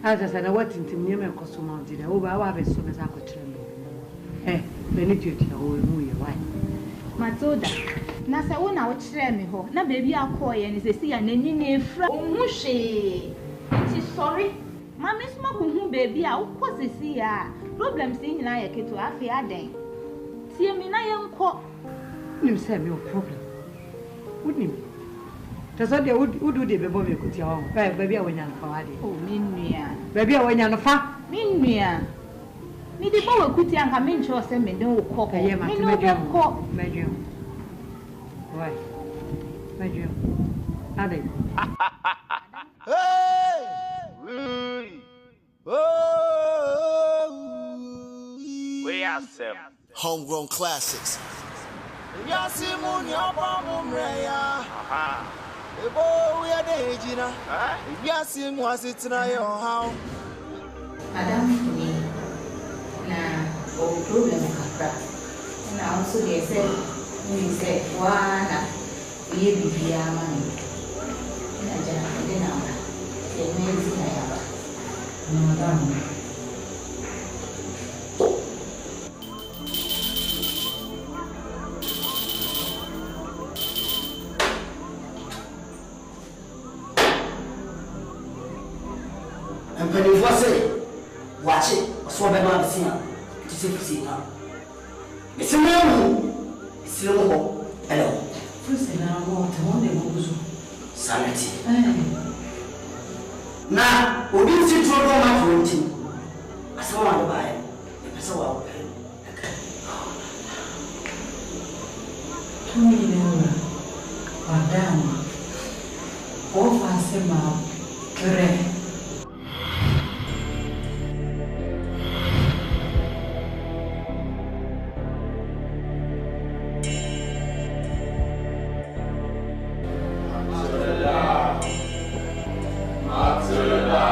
Aja sana wati ntimnyeme kosoma ndira oba ababe so meza kwatremo beniti oti na wo mu ye wai Matilda na se wo na wo kire me ho na baby akoye ni se si ya nani na efra ohun hwe ti sorry mama sma ko hu baby a wo ko se si ya problem si nyina ya keto afi aden tie mi na ye nko nim se me problem wudnim Taso de udu de bebo me kutia ho. Baby a wonya no fa wade. Oh minua. Baby a wonya no fa. Minua. Mi de bo kutia nka me ncho se me de wo kọ. Me no ko. Mejo. Why? Mejo. Ade. Hey! Oh! We are some homegrown classics. Yasimun yabamum reya. Ebo we are the ejina. Yasim was it na your house. Madam ni na o problem kakra. Na also they say we say wana ye bibia mani. Na jana de na ona. Ye mezi na yaba. No madam. When you watch it, so be man see am. It is see am. It's a hello. First na go to one dey go so. Sanity. Na obi si tro do ma to nti. Asawa do bae. Pesa wa wo. Tumi ni ora. Madam. O fa se ma kre. Matilda!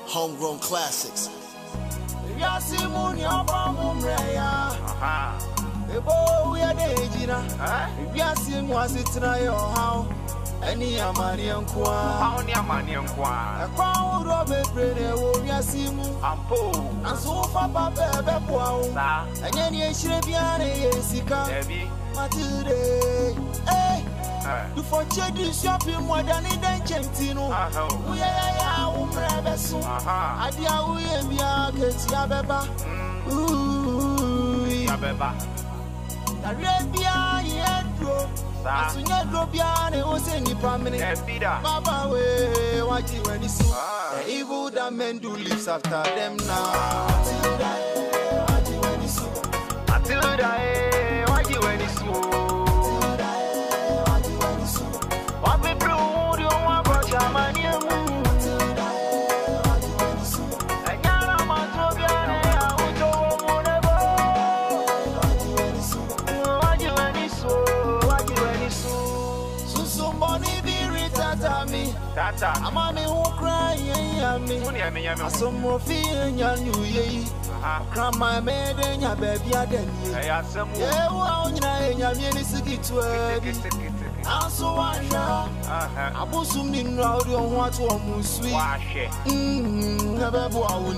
Homegrown classics. Any Amanian qua, a Robert Brede will Yasimu, and so Papa Bepua, and any Shrebiane, Sika, Matilde, you for children shopping more than in Gentino. We are Umrebesu, Adia, we are Ketia Beba, Arabia, Yedro. Asunya drobiane oseni pamene Baba we waji when is the evil that men do lives after them now. Matilda waji when is Matilda waji when is Matilda waji when is What we blow you want for Germany Matilda waji when is Anyala matrobiane auto wonebo waji when is waji when is Somebody be retata me. Tata. I'm a me who cry, me. Some more feeling you ye. Cram my maid and your baby. Yeah, well, you're ministry to it. Also, I was soon in round on what one sweet. Never go out.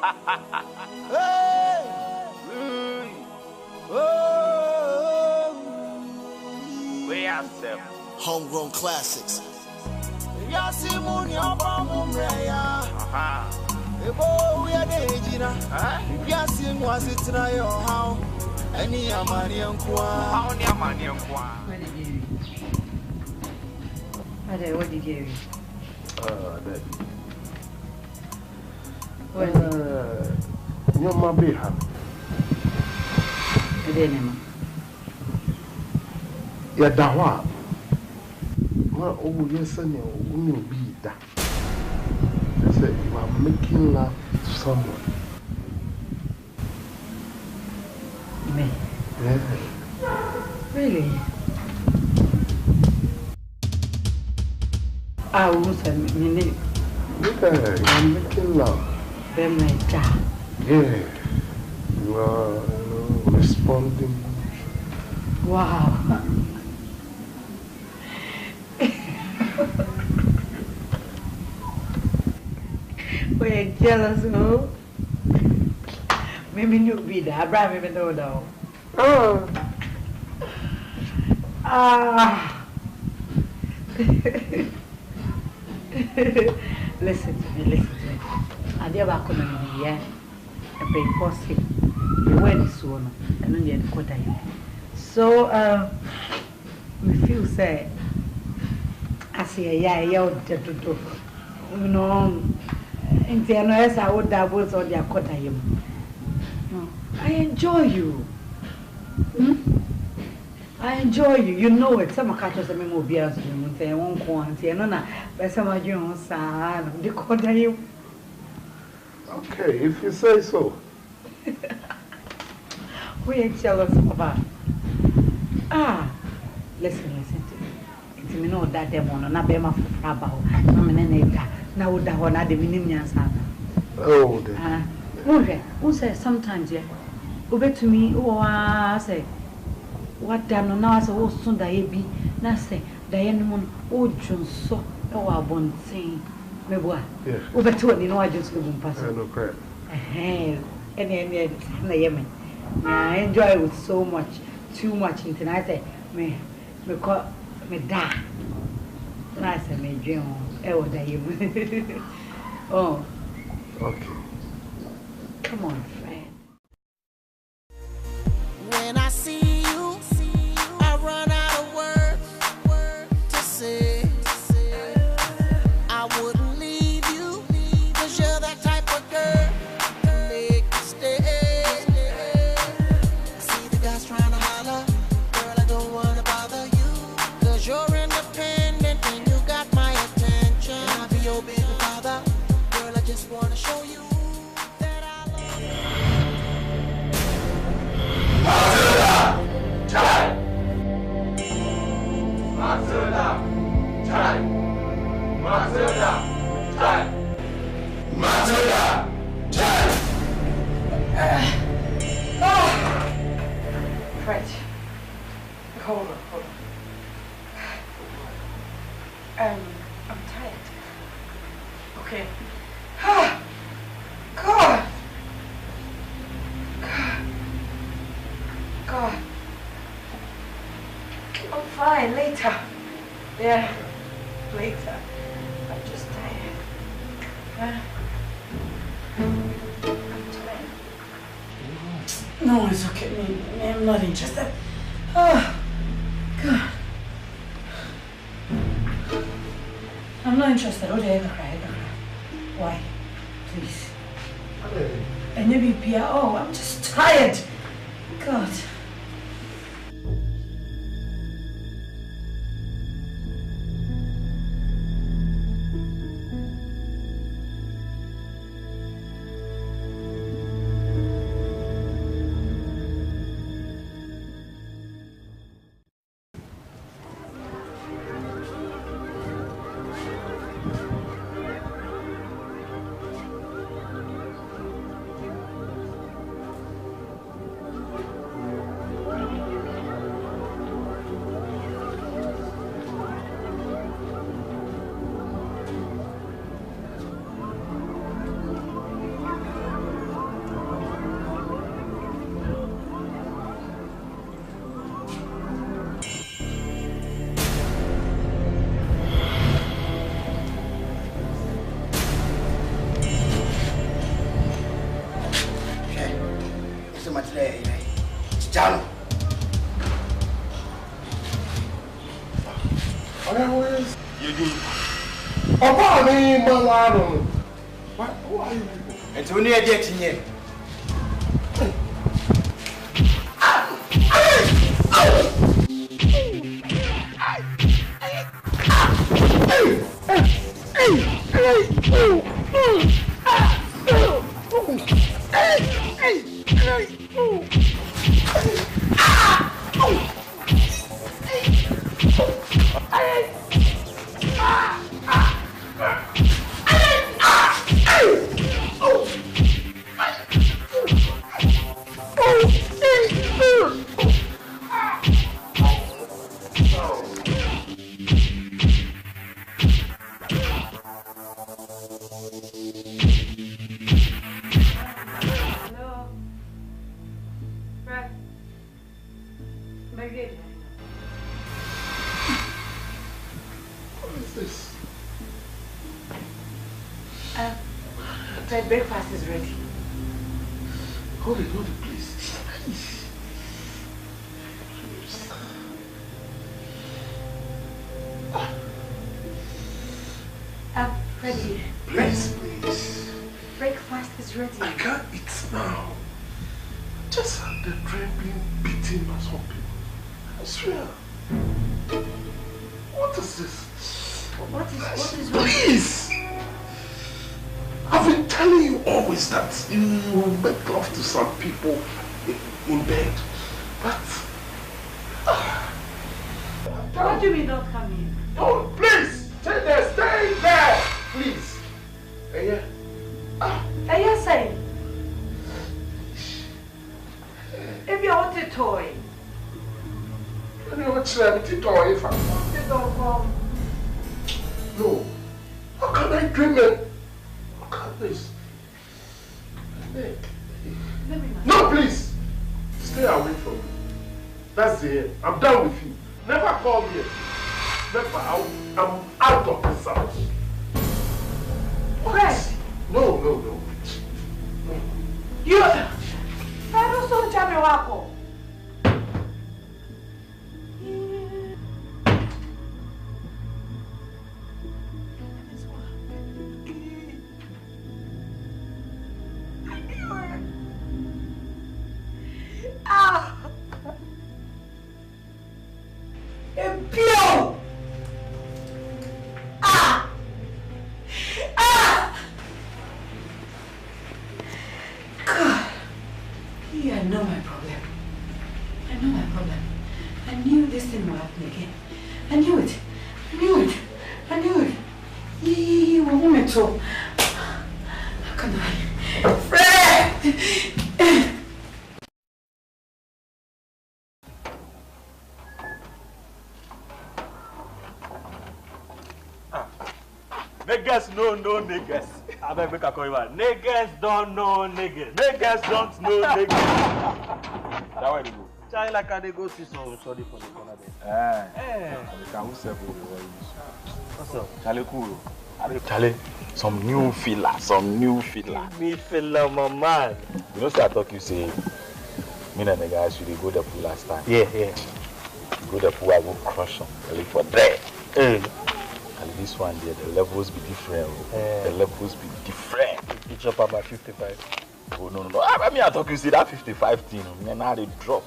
We are them. Homegrown classics. Yasimun Yabamumreya. Ebo, we are the Gina. Yasim was it na your how? Any Amanian Kwa. Only Amanian Kwa. What did you That. Your mom be happy. Yeah, Dawa. Oh, yes, and you be that. I said, you are making love to someone. Me? Yeah. Really? I won't say me. Yeah, you are making love. Then my dad. Yeah. You are responding. Wow. We're jealous, oh? Maybe you be there. Abraham even know though. Oh. Ah. Listen to me. I dear back on me, yeah. A pay for sick. The wedding soon, and then you quarter. So, we feel sad. I say, yeah, you know, in the NS, I would double or the quarter him. I enjoy you. Hmm? I enjoy you. You know it. Some catches a memo be as you say, one quantity, and none, but some of you on sad, the quarter you. Okay, if you say so. We ain't jealous about. Ah, listen to me. It's me know that demon, not be my about. Now, that one at the minimum. Oh, who says sometimes, yeah? Over to me, oh, I say, what done now? So soon that be, nothing. Diane, oh, John, so, oh, I won't sing. Maybe, over to it, you know, I just couldn't pass. No crap. And I enjoy it with so much, too much. And I say, me call me da. Nice and me dream. Oh, okay. Come on, friend. When I see you, I run out of words to say. I wouldn't leave you, 'cause you're that type of girl to make me stay. See the guys trying to holler, girl, I don't wanna bother you, 'cause you're independent and you got my attention. I'll be your baby father, girl, I just wanna show you that I love you. Matilda! Time! Matilda! Time! Matilda! Time! Matilda! Time! Fred, hold on. I'm tired. Okay. God. I'm fine. Later. Yeah. Later. I'm just tired. I'm tired. No, it's okay. I'm not interested. Oh, God. I'm not interested. Oh, they ever cry. Why? Please. And maybe Pia. Oh, I'm just tired. God. You do. About me, Malano. Who are you people? And to near yet in here. Breakfast is ready. Hold it, please. Ready. Please. Breakfast is ready. I can't eat now. Just had the train being beaten by some people. I swear. What is this? What is wrong? Please! I've been telling you always that you will make love to some people in bed. But... What do you mean don't come in? No, please! Stay there! Please! Yeah. Yes, say. If you want a toy. I don't want to toy if I want. You don't come. No. How can I dream it? Please. No, please. Stay away from me. That's the end. I'm done with you. Never call me. Never. I'm out of this house. What? No. You. I don't so jam wako. No niggas. I beg make I call you out. Niggas don't know niggas. Niggas don't know niggas. That way they go. Chai like I they go see some sorry for the corner there. Can we serve you? What's up? Charlie cool. Charlie, some new filler. Me filler, my man. You know, I talk you say, me and the guys should go the pool last time. Yeah. Go the pool, I will crush them. I live for there. And this one there, the levels be different. The levels be different. You jump up by 55. Oh no. I mean, I thought you see that 55 thing. Man, I did drop.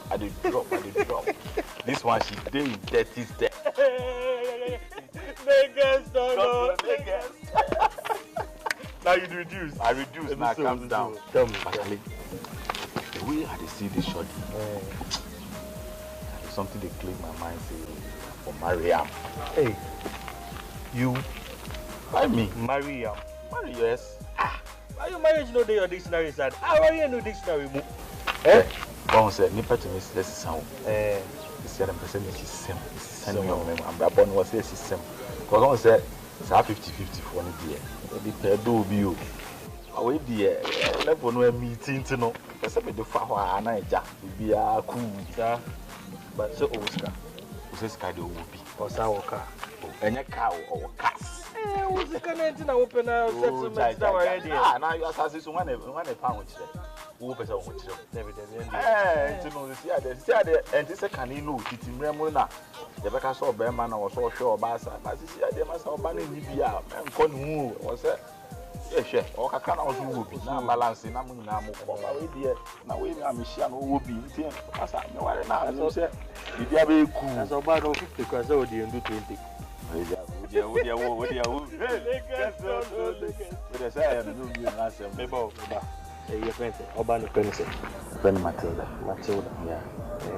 This one, she did 30s there. Niggas don't know niggas. Now you reduce. I reduce. Now calm down. Tell me. Actually, the way I see this shorty, something they claim my mind say for Mariam. Hey. You? Why me? Mariam. Marry, yes. Why you marriage no day your dictionary side? How are you no dictionary mo? Bon said, nipa to me this sound. This year the person is same. Send me on I'm born was this system. Because on said it's 50-50 for any day. The pair do be you. Away the level no meeting to know. Person be the fawa na ja be a cool. But so Oscar. Who says do be? Or Sawoka. Any cow or cats. Who's the kind of open settlement already? Now you assassin one a pound. Who person won't you? Never. You know, see there, and this a canino, Titi Remona. The back I saw Berman, I was so sure about that. But see, I must have been in Libya, and Conwoo was it? Yes, chef, or I can't also be now balancing. I'm now now we are Michigan who be in team. As I know, I now say, if you are very cool, as a bad of 50 because I would do 20. Matilda, yeah.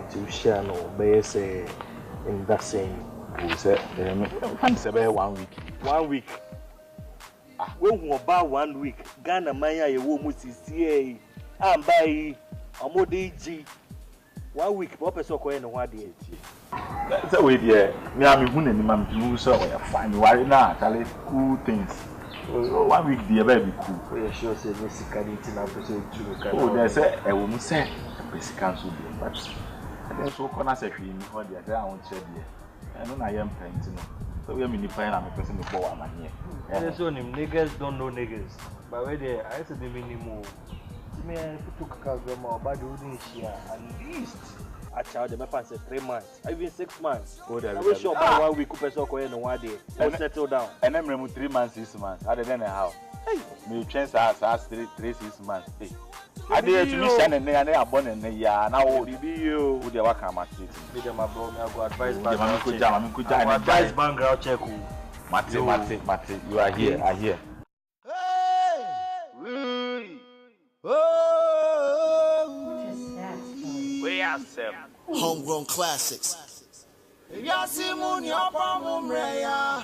To share no say in that same. Who said, 1 week. 1 week. When we about 1 week, Ghana Maya, you will must see and buy a more DG. 1 week, Papa so coin and 1 day. That's the way, dear. Me, I'm a woman, and I'm so fine. You are now, tell it cool things. So 1 week, dear, very cool. We are sure say Miss Cadity now proceed to. Oh, there's a woman said, basic council, but then so can I say, what the other I won't say, dear. I know I am painting. So we are mini fine, I'm a person before I'm here. And so niggas don't know niggas. But where they I said the minimum. Me I took a grandma about doing share at least a child the man said 3 months, even 6 months. I wish you about 1 week person go in 1 day. And settle down. And then remove 3 months, 6 months. Other than how? Hey, me chance us 3 6 months. Hey. I did to listen and they are born in a year. Now, be you with the work. I'm at it. With my bro, I go advise advise background check. Mate, you are here. I hear. We are Sam. Homegrown classics. Yasimun Yapamum Raya.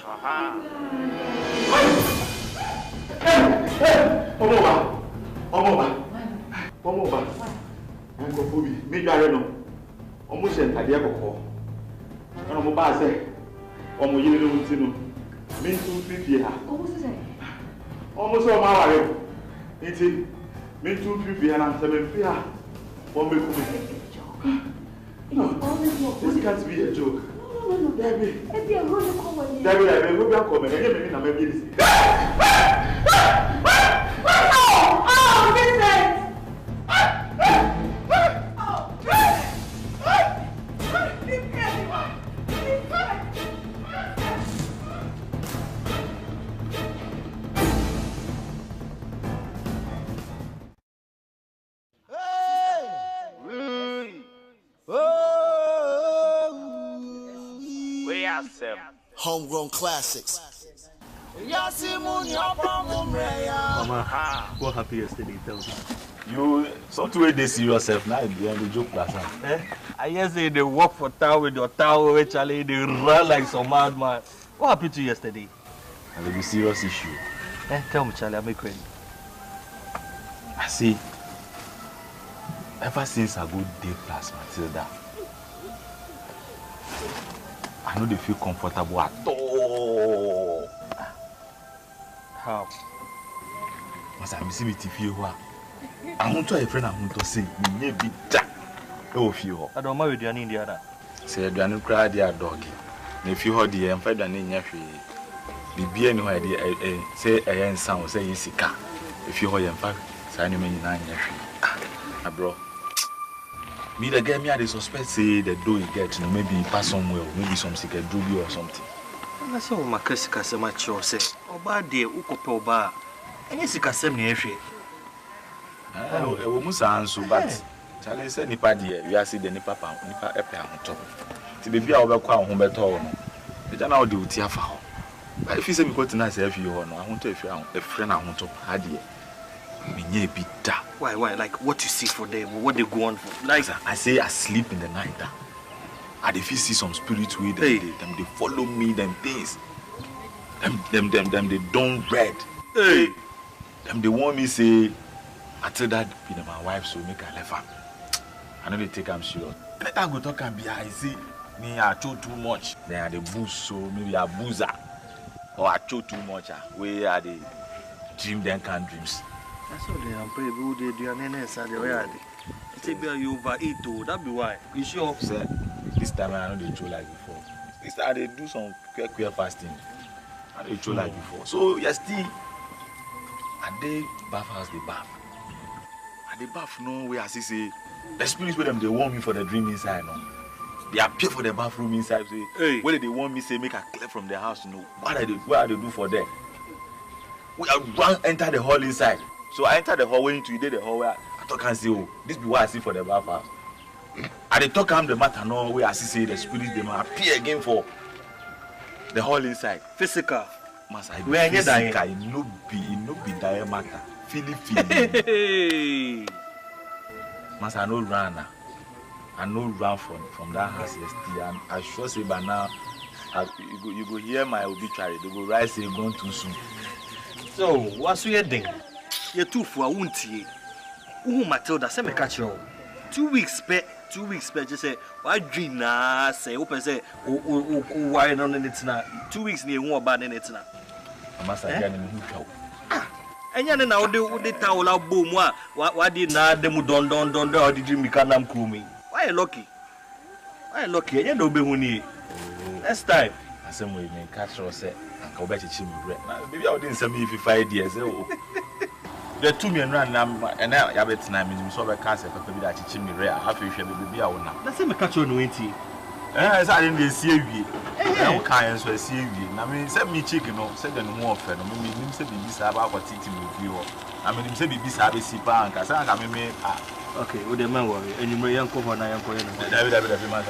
Omoba. Uncle Bobby, me Gareno. Almost an idea of call. And I'm about to say, Omo Yellow. Me too, 50 years. Almost all my life. It's me too, 50 and I'm 7 feet. One week. No, this can't be a joke. No. Debbie, Debbie, we'll be coming. I didn't mean I'm making this. Oh, Vincent! Homegrown classics. Mama, what happened yesterday? Tell me. You something way they see yourself now behind the joke class. I hear say they walk for town with your towel, which they run like some madman. What happened to you yesterday? And it's a serious issue. Tell me, Charlie, I'm making. I see. Ever since I go day plus Matilda, I know they feel comfortable at all. How? Mas I miss me to feel what. I want to a friend. I want to say, me be jack. Oh, feel. I don't marry the Indiana. Say, do you cry, dear doggy? If you heard the empire, then in your free. Be any idea, say a young sound, say, is a car. If you heard your father, say, you mean 9 years. Ah, bro. Me the girl me I suspect say the door you get, you know, maybe pass somewhere, maybe some sick drugi or something. That's all my classic as much you say. Oba de ukope oba. Any sick as me ehwe. We must answer, but Charlie said nipa de we are see the nipa epe on top. Ti baby a obekwa ho beto no. E jana o de uti afa ho. But if you say me go tonight say if you ho no, I want to if you friend na ho top ade. Why? Like what you see for them, what they go on for? Like I say I sleep in the night. I dey feel see some spirit with them, they follow me, them things. Them they don't read. Hey. Them they want me say until that be my wife so make I left her. I know they take am serious. Let her go talk and be I see me I chew too much. Then I dey booze so maybe I boozer. Or I chew too much. Where are they dream them can dreams. That's all they are pray good they do and inside the way are they. Take you overeat too, that be why. You sure? Sir, this time I know they chew like before. This time they do some queer fasting. And they chew like before. So yes, still I dey bath house the bath. At the bath, no, where I see the spirits with them, they want me for the dream inside, no. They appear for the bathroom inside, say, hey, whether they want me, say, make a clear from the house, no. What are they do for them? We are run enter the hall inside. So I enter the hall, went into the hall where I talk and say, oh, this be what I see for the bath house. And they talk am the matter, no, where I see say the spirits, they might appear again for the hall inside. Physical. Mas I be physical, it no be dire matter. Feeling. Mas I no run. I no run from that house yesterday. And I sure say by now, you go hear my obituary. They go write say gone too soon. So what's your thing? You're too for a wounty. Matilda, say me catch you. 2 weeks just say why dream na say open say why no it na 2 weeks near one bad in it na. Masa gani mu hutwa. Enya na ode tawla bom wa di na dem don odi dream ka nam krumi. Why lucky? Enya do be hu ni. Next time asem we me catch you say anka obechichi mi re. Na baby I wouldn't say me if 5 years the 2 million rand and now you have it now means so be cash for be that chichi mi re afi hwe baby I wona. Na say me catch you no enti. I didn't see you. I can't so see you. I mean, send me chicken, no, send them more for no. Me say be this about what teaching me. I mean, say be this have a sipa and casa. I mean, okay, with the man worry. And you may young cover na young cover. David, man,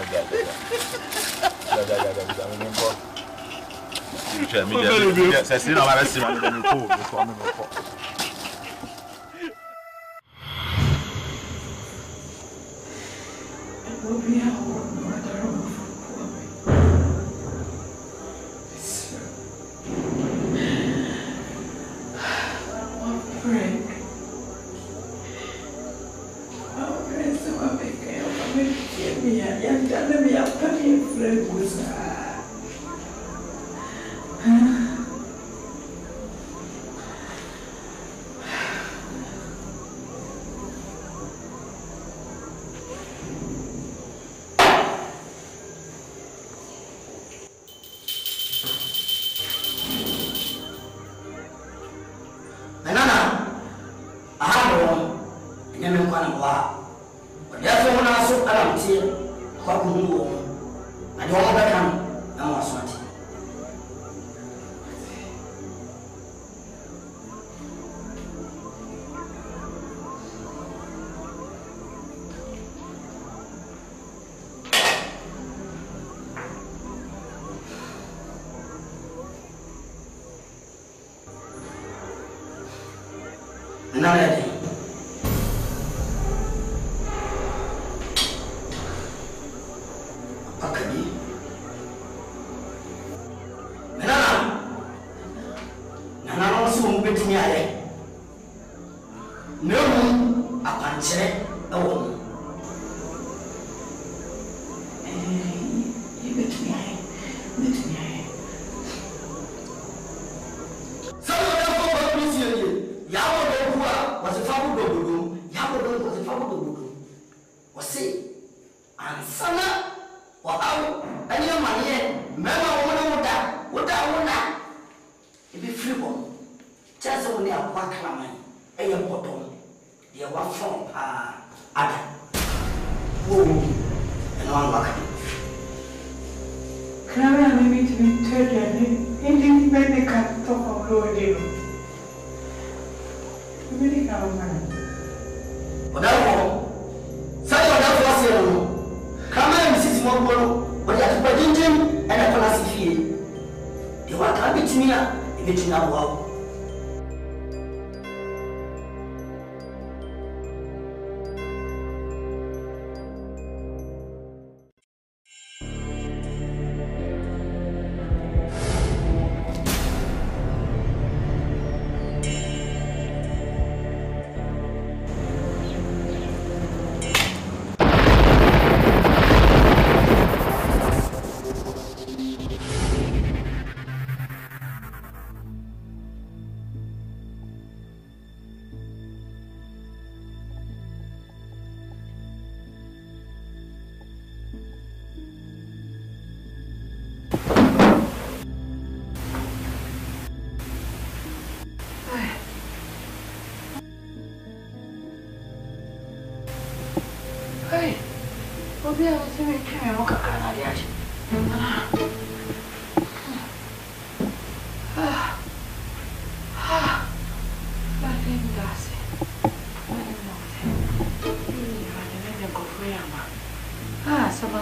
be able to make me look at Canada.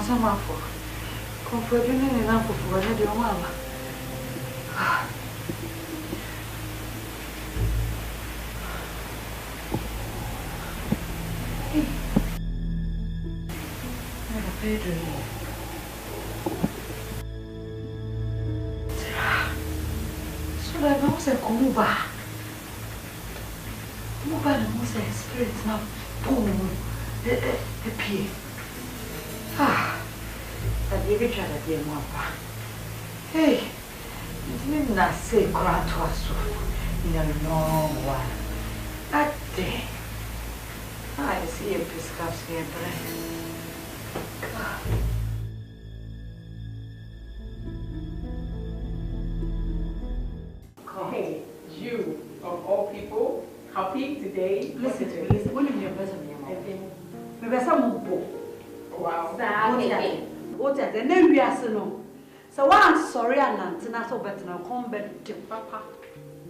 Sama for comfort enough for another one. Pedro. So that I was a Kumuba. Kumuba was a spirit now. Boom. A pea. Baby tried to be more. Hey, you didn't not say cry to us in a long while. That day, I see a biscuit here, Hey, you of all people, happy today? Listen to me, listen. When you're better than your mom, maybe some wow. What are the name we are no? So I'm sorry, I'm not so better now. Come back to Papa.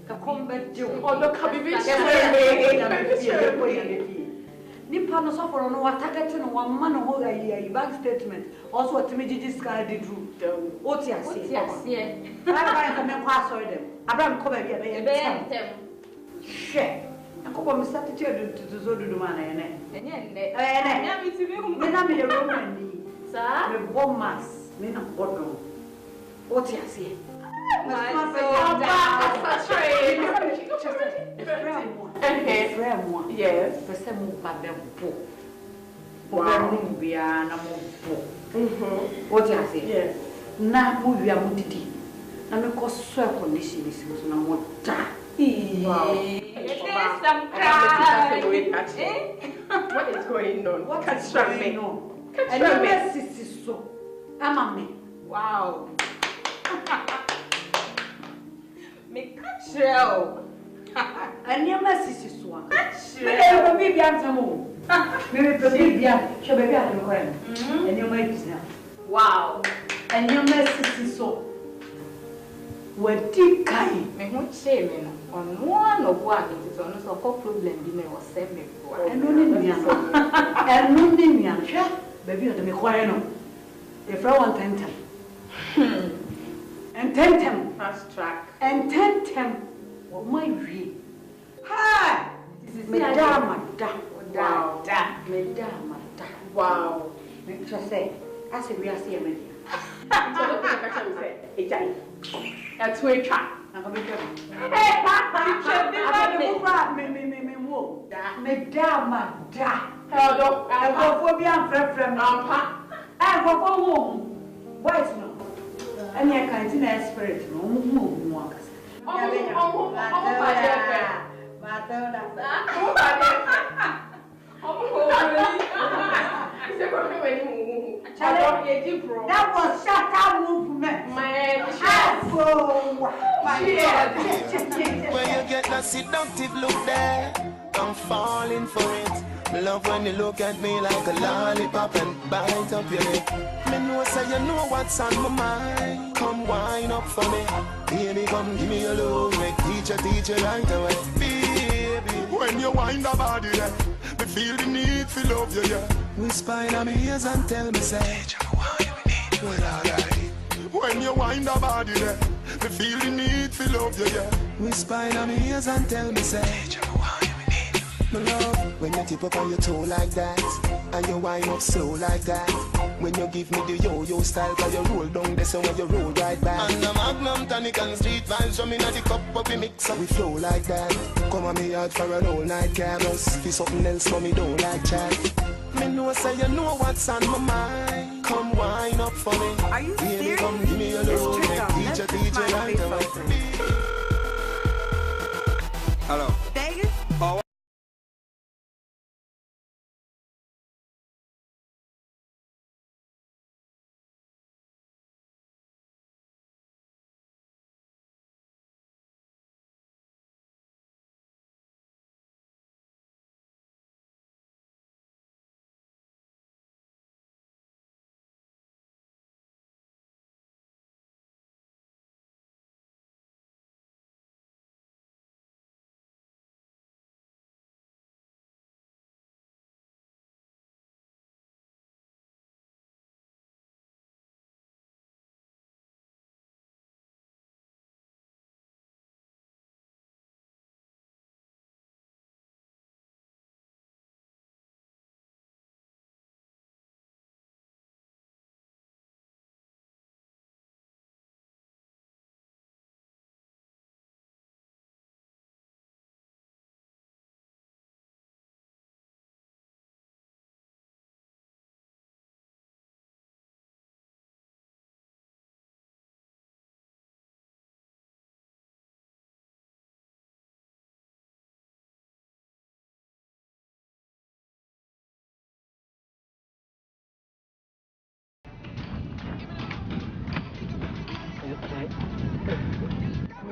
Come back to other cabbages. Nipa no so for no what target no one man hold a bank statement. Also, what me this guy did do. What you say? Yes. I find them pass sorry them. Abraham come here. Share. I come me start to zo do man na me na me Roman. Sir, me bomb mass, me na bodro. What you say? My yes. Person mo pa be bo. Wow. We are na mo bo. What you say? Yes. Na mo wi am didi. Na me ko so condition is so na mo da. Wow. Some cry. What is going on? What is going on? And your sister so. I'm me. Wow. Me catch you. And your sister so. Catch you. Me baby am mo. Me baby am. Show baby am ko em. And your my business. Wow. And your sister so. What did kai? Me hu che me no. On one of what it is on so problem bi me was say me. And no ni and no ni baby, let me quiet no. If I want tentem. And tentem. Fast track. And tentem. What my read? Hi! This is Madame. Wow. Madame. Wow. Make sure say, I say we are seeing me. So look at the say, hey, Jai. That's where you try. I'm going to be careful. Hey, Papa, you should be right. Madame. Hello, I go for being friend. I go for home. Why is no? And you can't see the spirit. No more. That was shut up movement. When you get that seductive look there, I'm falling for it. Love when you look at me like a lollipop and bite up your lip. Me know say you know what's on my mind. Come wine up for me, baby. Come give me a love, make teach you right away, baby. When you wind the body, yeah, me feel the need to love you, yeah. Whisper in my ears and tell me say, well, alright. When you wind the body, yeah, me feel the need to love you, yeah. Whisper in my ears and tell me say, my love, when you tip up on your toe like that, and you wind up slow like that. When you give me the yo-yo style, cause you roll down the song and you roll right back. And the Magnum tonic and street vibes, so me not the cup up we mix up, we flow like that. Come on me out for an all night camus, for something else for me don't like chat. Me know say you know what's on my mind. Come wine up for me. Are you baby, serious? come give me a love, make teach you right away. Hello. Vegas? Oh.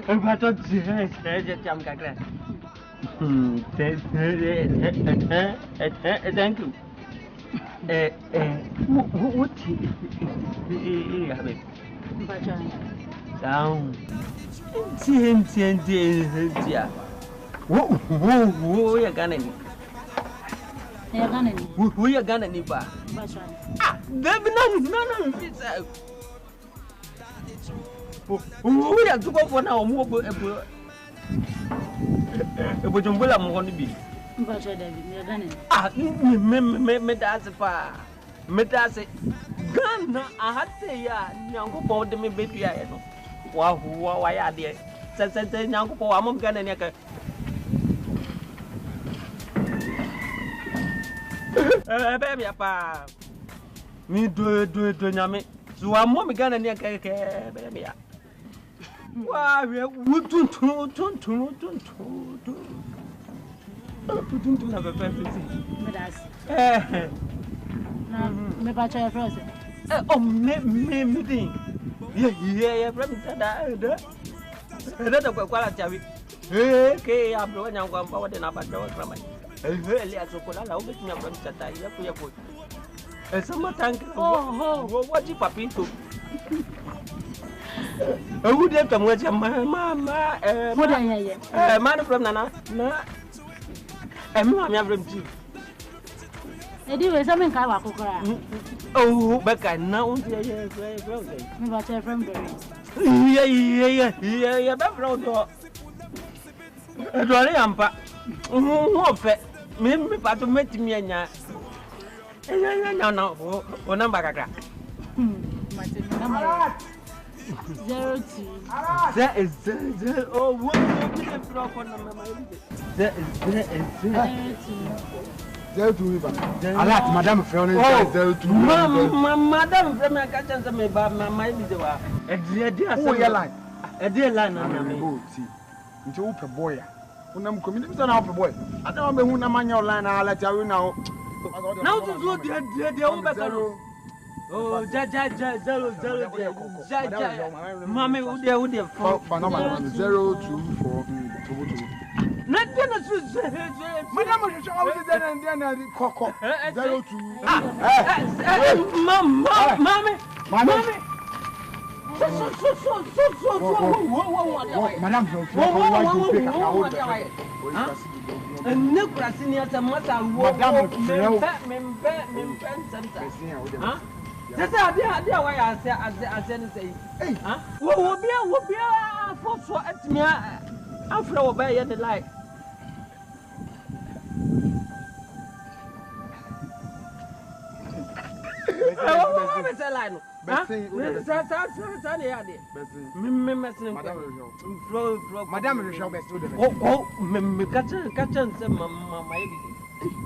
But don't jam kakra. Thank you. What have it? Down. Tia. Who you Ghanaian? Who you Ghanaian? Ah, there be none. Who you to go for now? Bujumbula mkono bi. Mbacho David, me Ghanaian. Ah, me that's fa. Me that's Ghana ahate ya nyango bo de me betu ya no. Wa ya de. Se nyango bo wa mo Ghana ne ka. Baby apa. Mi do nyame. So wa mo Ghana ne ka baby ya. Wow, we don't have a perfect me bacha your friends. Oh, me thing. Yeah, from that. Quality. Hey, I'm blowing out one power than about the from it. Really, as a cola, I'll get me a from Satire. And some tank. Oh, what you pop into? Who did come with your mama? Man from Nana. And Mamma from Chief. I do something kind of cocoa. Oh, but I know. Yeah, from yeah, background. Ampa. What fat? Me, but to meet me and ya. No, or number. 02. That is oh, what is the proper number? That is 02. I like Madame Fiona 02. Madame Fiona catches me by my mind. A dear line. A dear line. I'm going to open boy. When I'm coming to an boy, I don't know when I'm on your line. I'll let you know. Now to do the old. Oh, Jaja, Mammy, would you for 024? Nothing is Madame, you always then and then cocoa 02. Mammy. Madame, and no grassing as a matter. That's how I say, hey, what will be a false at me after obey the light. Madame,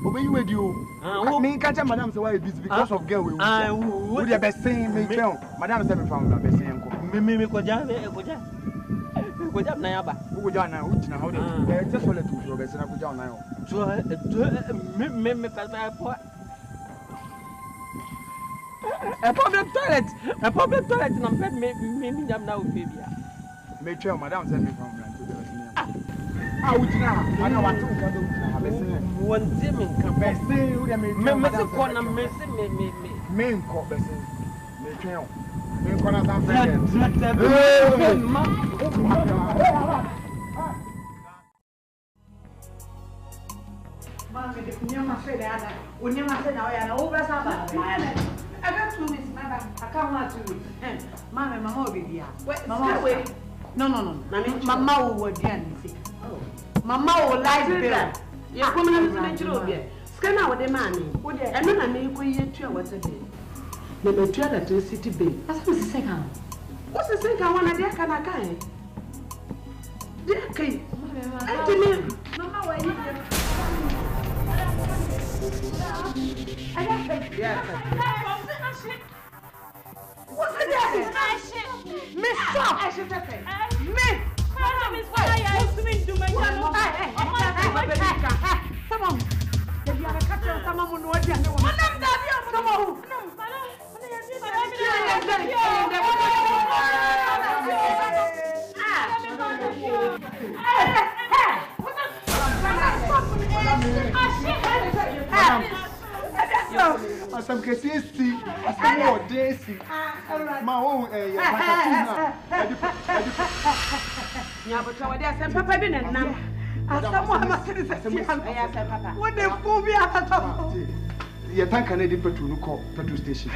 Obey you with you. I mean, catch Madame say why busy because of girl. Would the best thing make them? Madame said found the best thing. Mimi koja na yaba. Koja na utina how they just let to your best na koja na yo. So me papa a public toilet na me jam na baby. Me tell Madame said me from to the best. Ah utina. I know what to do. One team in Cabessi, Member Corner Messi, main Corbessi, Michael, main corner of Mama will like bill. You're coming to make you scan out the money. And then I make you two what's a day. The material to city bay. That's what's the second. What's the second one? I can I can. Dear Kate, Anthony, Mama, where you I got what's the difference? Miss Stop! I should have paid. Miss! Miss, what are you doing to my come on. If you are a catcher, someone will know what you're doing. Come on. Asam kesi asam o desi ma o ya patatina nya botwa wade asam papa bi nenam asam o ma kene sesi ya asam papa wo de fu bi atato ya tanka na di petrol ko petrol station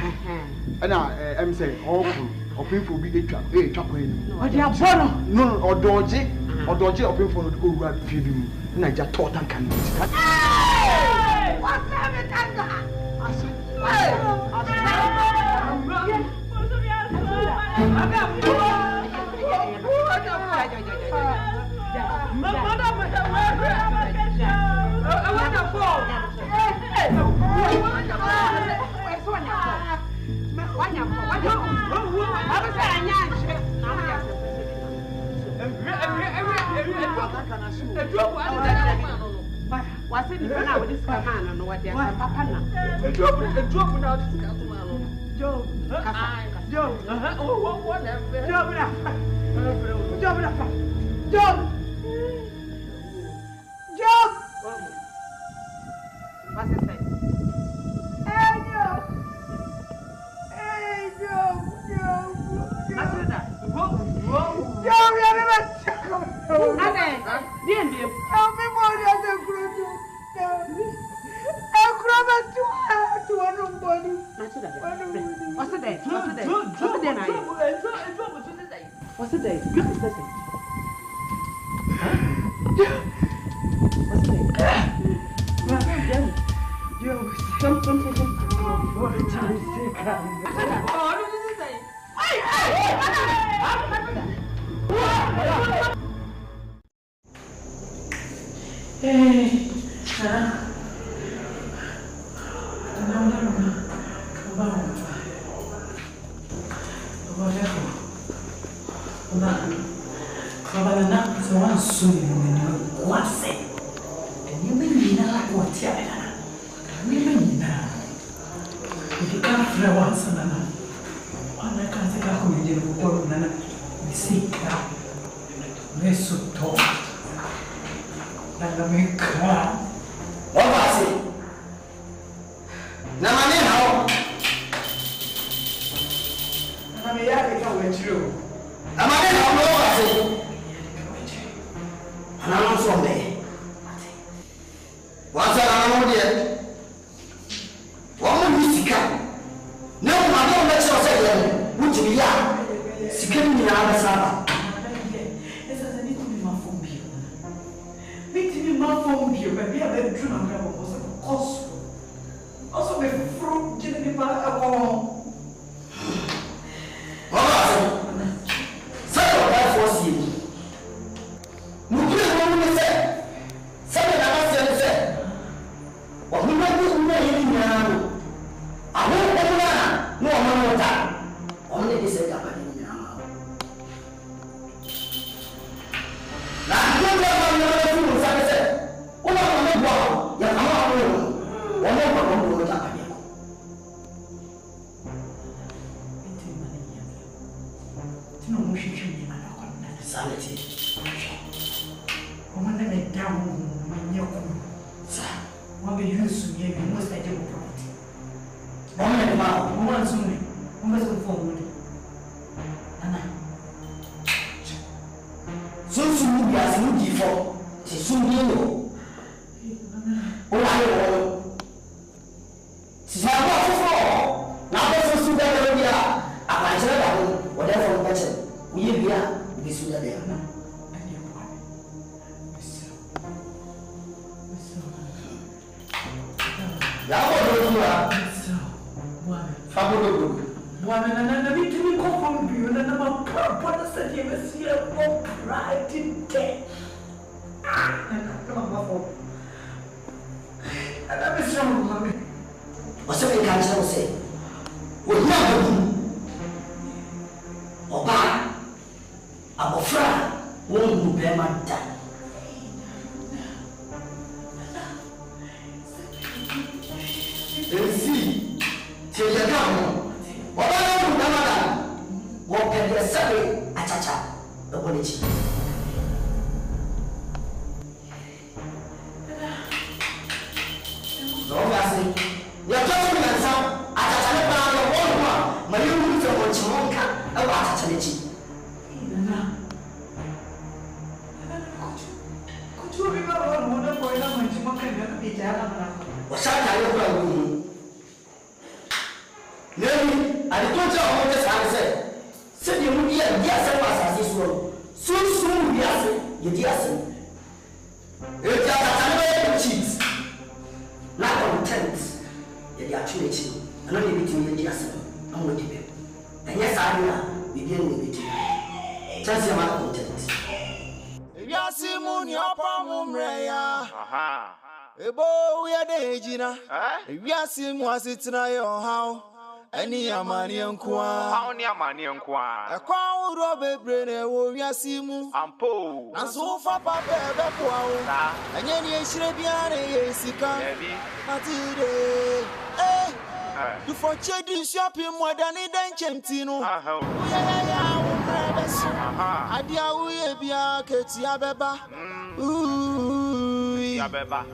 ana em say okun opinfo bi etwa kwa ni o di abono no odoje opinfo no ko wura fie bi mu na ja to tanka ni what's that tanka What's in the canal with this man and what they are papa now? A drop now, this Joe, Joe, oh, whatever. Joe, what's it say? Hey, Joe, Matilda, Joe, we are never chuckle. Dear, help me more than the group. I grab to one body. What's the day? What's the day? What's the day? What's the day? What's the day? Joe, Asante alikuwa ngumu. Nani alitoka hapo sasa sasa ndio mdia ndia sasa sasa susu ndia sasa eti atataniwe cheats na content ya actually ana ni bitu ndia sasa amwe dibe anya sana bibi ni bitu chance ya content ya simu ni hapa mumreya ebo ya dejina ya simu asitina yo how any amani enkwa how ni amani enkwa ekwa uro bebrene wo ya simu ampo na so fa papa ebe kwa o enye ni ehire bia na yesika atide you for chedi shopping more than den chemtino ya wo prebeso adia wo ye bia keti abeba ya beba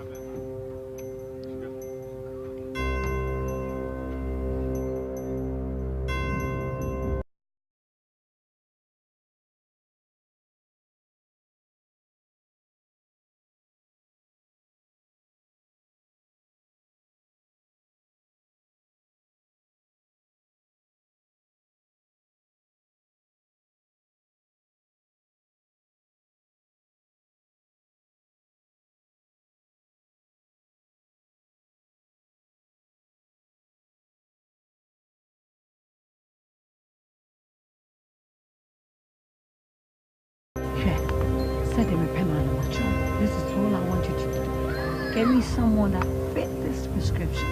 This is all I want you to do. Get me someone that fit this prescription.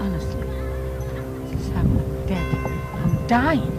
Honestly, this is I'm dead. I'm dying.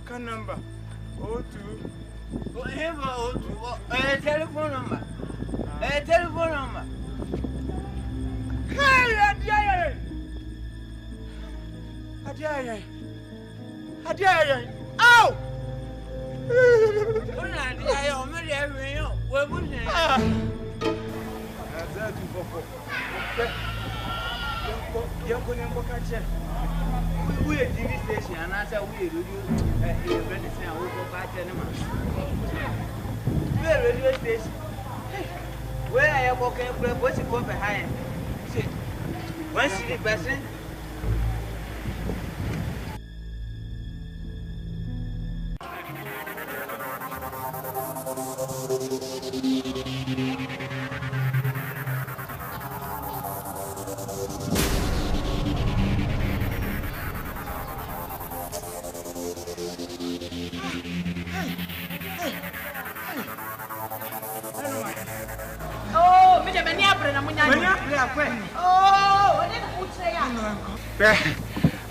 Can number. O2. Telephone number. Telephone number. Hey, Adiaye. Ow! We are TV station and I said we radio station. Where are you walking? What's it called behind? One city person.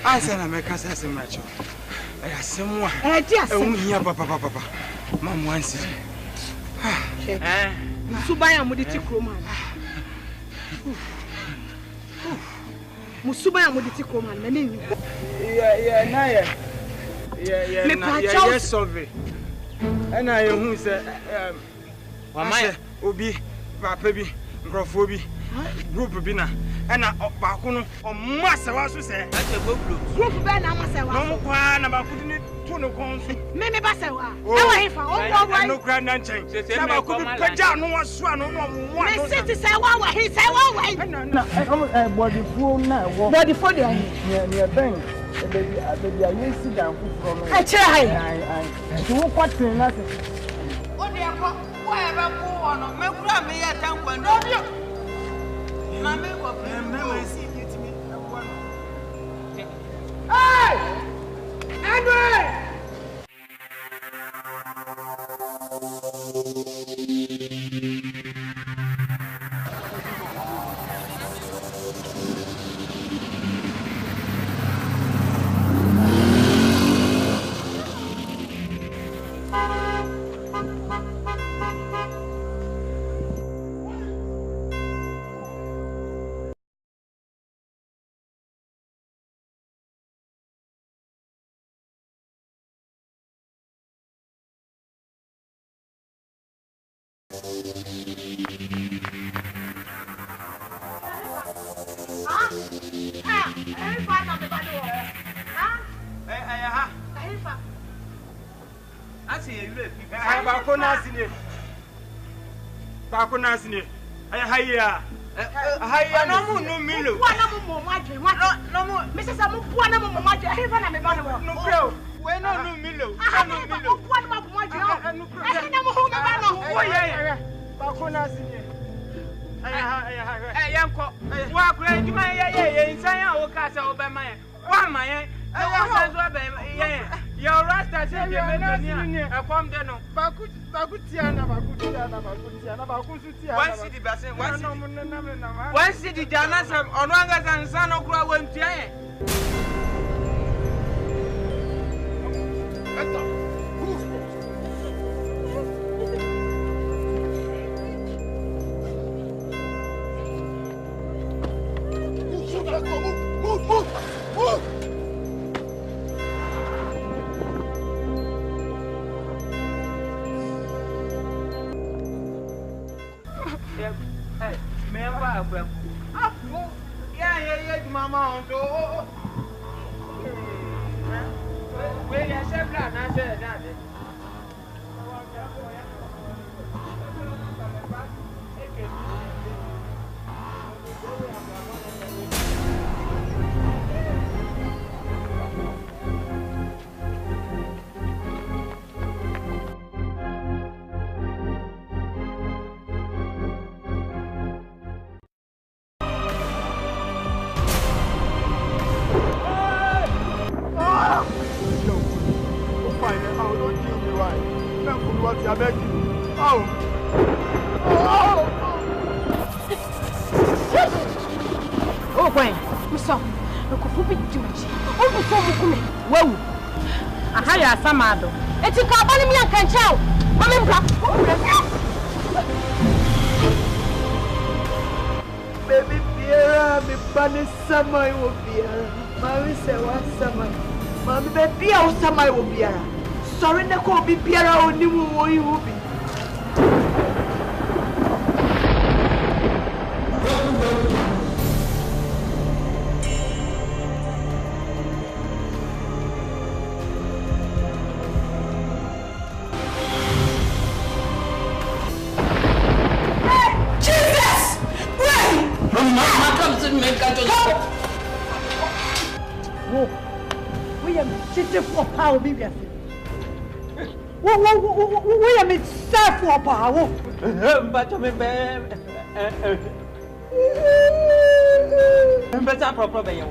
I said, I'm a cousin, macho. I have someone. I papa. Mom wants it. Musubaya muditi kroman. Musubaya muditi kroman. Nani? Yeah, solve. And I who said, Obi, Papabi, Grofobi, Group Bina. ena baako no o masewa so se ate goflo group be na masewa no kwa na baako ni to no kon so me basewa e wa hefa o wo wa no kra na nchen na baako bi pagya no waso ano no mo me city say wa he say wa na body full na wo body full dey ne ben baby ayen si dan ku from e chere hai tu ko tin na se o de ko wa e ba ku ono me kura me ya tankwa no na me ko me me si bitimi e ko no hey Andre Baako na sine ay haya no mu no milo na mu mo madwe no mu mesesa mu bua na mu mo madwe hefa na me ba no bro we no milo no milo bua na mu madwe e na mu ho me ba no wo ye baako na sine ay yanko wa kura ndima ye nsan a wo ka sa wo be man wa man ye wa san so be ye your rasta say be me e kom de no baako tiana baako tiana one city basen one city jana sam ono anga sansa no kura wantua ye move. Hey, me ba abram. Afu. Yeah, mama on do. We ya sebla na se na de. I beg you. Oh, boy. What's up? Look, who be doing? Oh, before we come. Whoa. Aha, ya samado. Eti ka ba ni mi Akan chao. Mami mbra. Baby Biara, me bani samai wo Biara. Mami se wa samai. Mami be bia wo samai wo Biara. Sorry na ko bi Biara oni mu wo yi wo bi. How be yes. We am itself for power. But me better proper you.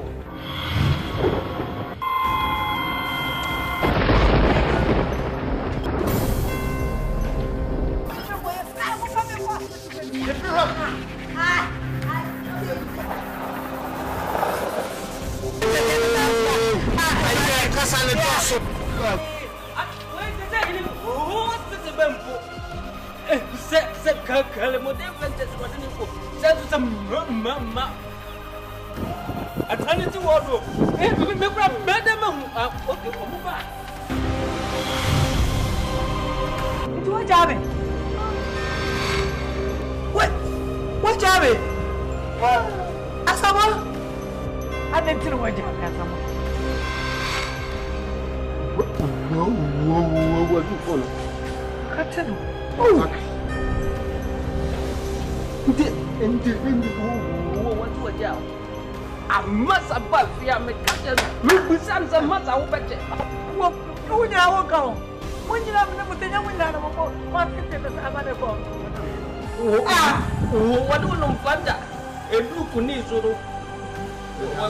Asama. I didn't know what you Asama. Whoa, what you follow? Katano. Oh. What you are I must above fear me catches. Look, sons of mother will bet you. What would you go? When you have never been a window, what is it as I'm at home? Oh, what do you know, Father? A look for me, so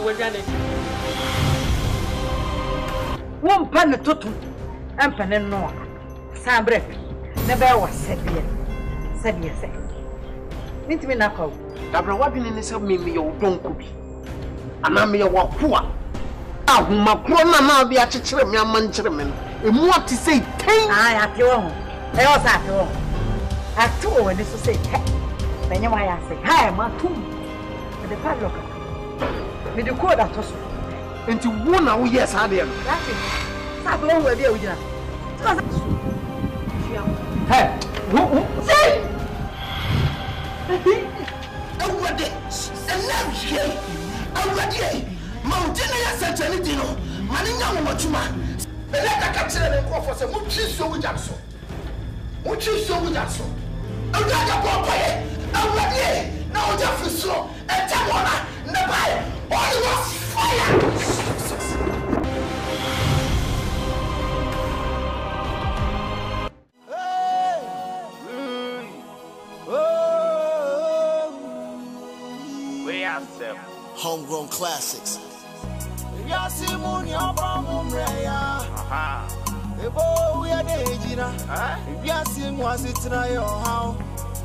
we're done it. One penny total, and penny no. Sabre, never was said yes. Meet me now. Dabra wadwene ne se me yo donko bi ana me yo wakoa ahuma kro na bi a chekere me amankere me no emu ati sei ten ai ate wo e o sa ate wo ate wo ne so sei te benye wa ya sei ha ma tum me de padlock me de code atoso enti wo na wo yes ade no lati sa do wo bi a wujina hey wo sei awade anawye awade mountain ya sentani dino mani nya wo matuma ele kaka kire ne nkofo se mutwi so wujaso awada popoye awade na oja fiso etamona ne bae all was fire. Homegrown classics. Yasimun ya bamumreya. Aha. Ebo we adejina. Yasim was it na yo how.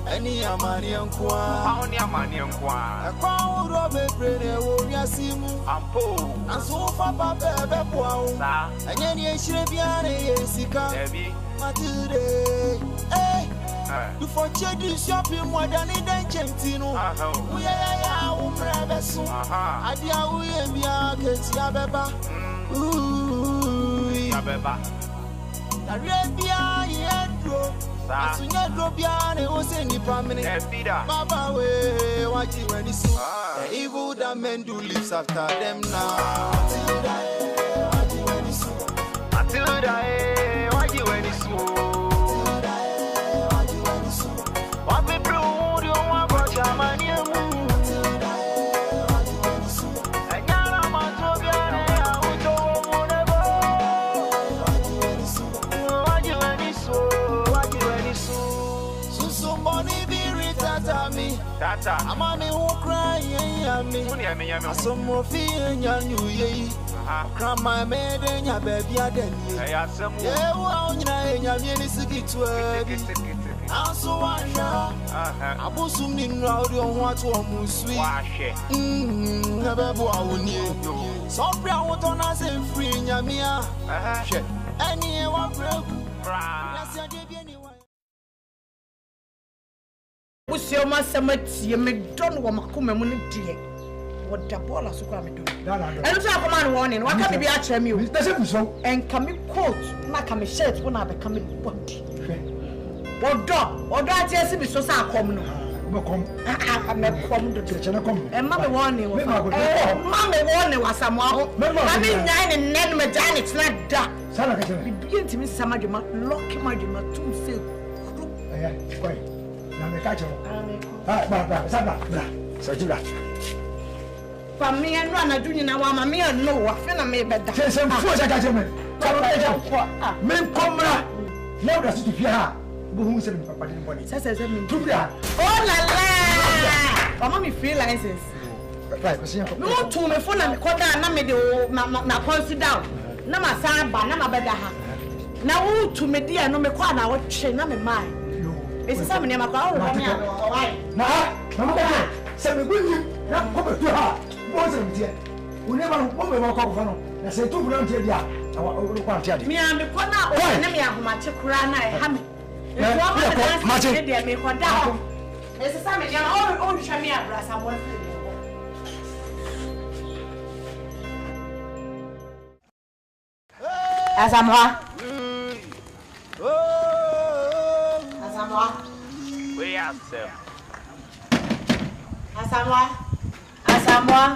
Any amani ankwa. How ni amani ankwa. Akwa robe brene wo yasimu. Ampo. Anso fa pa bebe kwa. Sa. Enye ni ehire biane yesika. Debi. Matude. You for chedi shopping more than it then chentino. We ya umrebeso. Adia we bia keti abeba. Abeba. Arabia yedro. Asunya dro bia ne o se nipa mene. Baba we waji when so. The evil that men do lives after them now. Matilda waji when so. Matilda waji when so. Tata, amami who cry, yami. Some more fear, you ye. Cram my maid and your baby, I then. Yeah, well, you siki to a also one. Abusum in Rowdy on what one sweet. Never won you. So brown what on us and free, Yamia. Any one broke. What's your master? You make done what Macuma money dear. What the ball is going to do? And so I command warning. What can be actually me? So and come in coat, not come in shirt when I become a body. What dog? What that yes, be so sad come no. I'm a come to church and I come. And Mamma warning. Mamma warning was someone. I mean, 9 and 9 mechanics like that. Son, begin to miss some of them, lock him out of my tomb. Say, I'm a catcher. For me and run a junior now, I'm a mere no, I feel I may better. Say some force attachment. Men come now, that's to fear. Who's in Papa Body? Says to that. Oh, la la! Mamma feel license. No, to me, full and quarter, and consider. Nama Samba, Nama Bedaha. Now, to me, dear, no me quana, what she no me mind. It's something near my car. Nah, some good, not come to her. Wasn't dear. We never walk off. I said, 2 rounds here. Me and the corner, or me have my chicurana, hammy. Magic, dear, me for down. There's a salmon, all Shamia brass, I want as I'm we are Asamoah.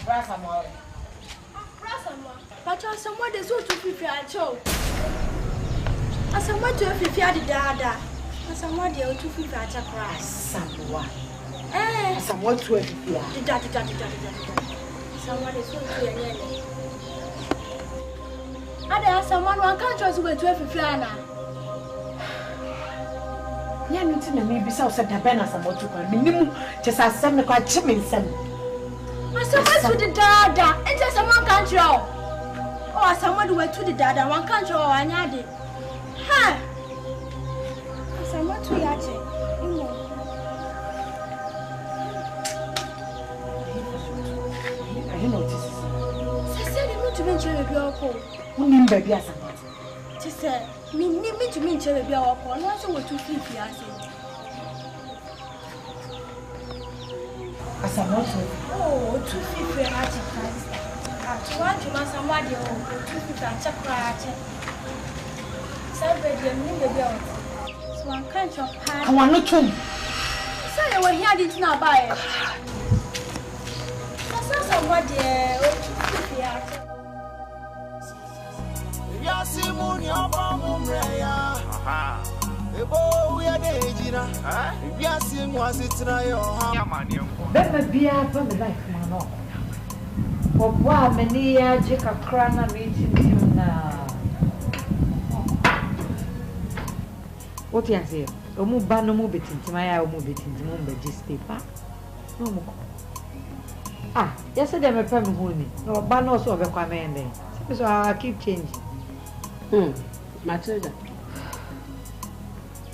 Asamoah. But Asamoah is so to prepare a show. Asamoah to prepare the dada. Asamoah to prepare a class. Asamoah. Asamoah to prepare. The dada. Someone is so clear. Ada someone one can't trust with 12 Fiana. Ya no tina me bisa o se da be na Asamoah to kwa minim just asem ne kwa chime nsem. Asamoah to the dada. And just someone can't draw. Oh, Asamoah do to the dada. One can't draw anyade. Ha. Asamoah to yache. I notice. To me, baby, or call. Who mean baby Asante? Just say, me to me, baby, or call. Not so what to feel, I say. Asamoah. Oh, 250 at a price. At 1 to somebody, 250 at a crash. Somebody, baby, so one kind of pie. I want not to. Say, when he did not buy it. That's somebody, 250 at Yasimuni abamumreya. Ebo we adejina. Yasim was it na yo ha. Bema bia fa me life mano. Obwa meni ya je kakra na meeting na. What you say? Omu ba no mu betintima ya omu betintima mu be stay pa. No mu. Ah, yesterday me pa me honi. No ba no so obekwa me ende. So I keep changing. Matilda.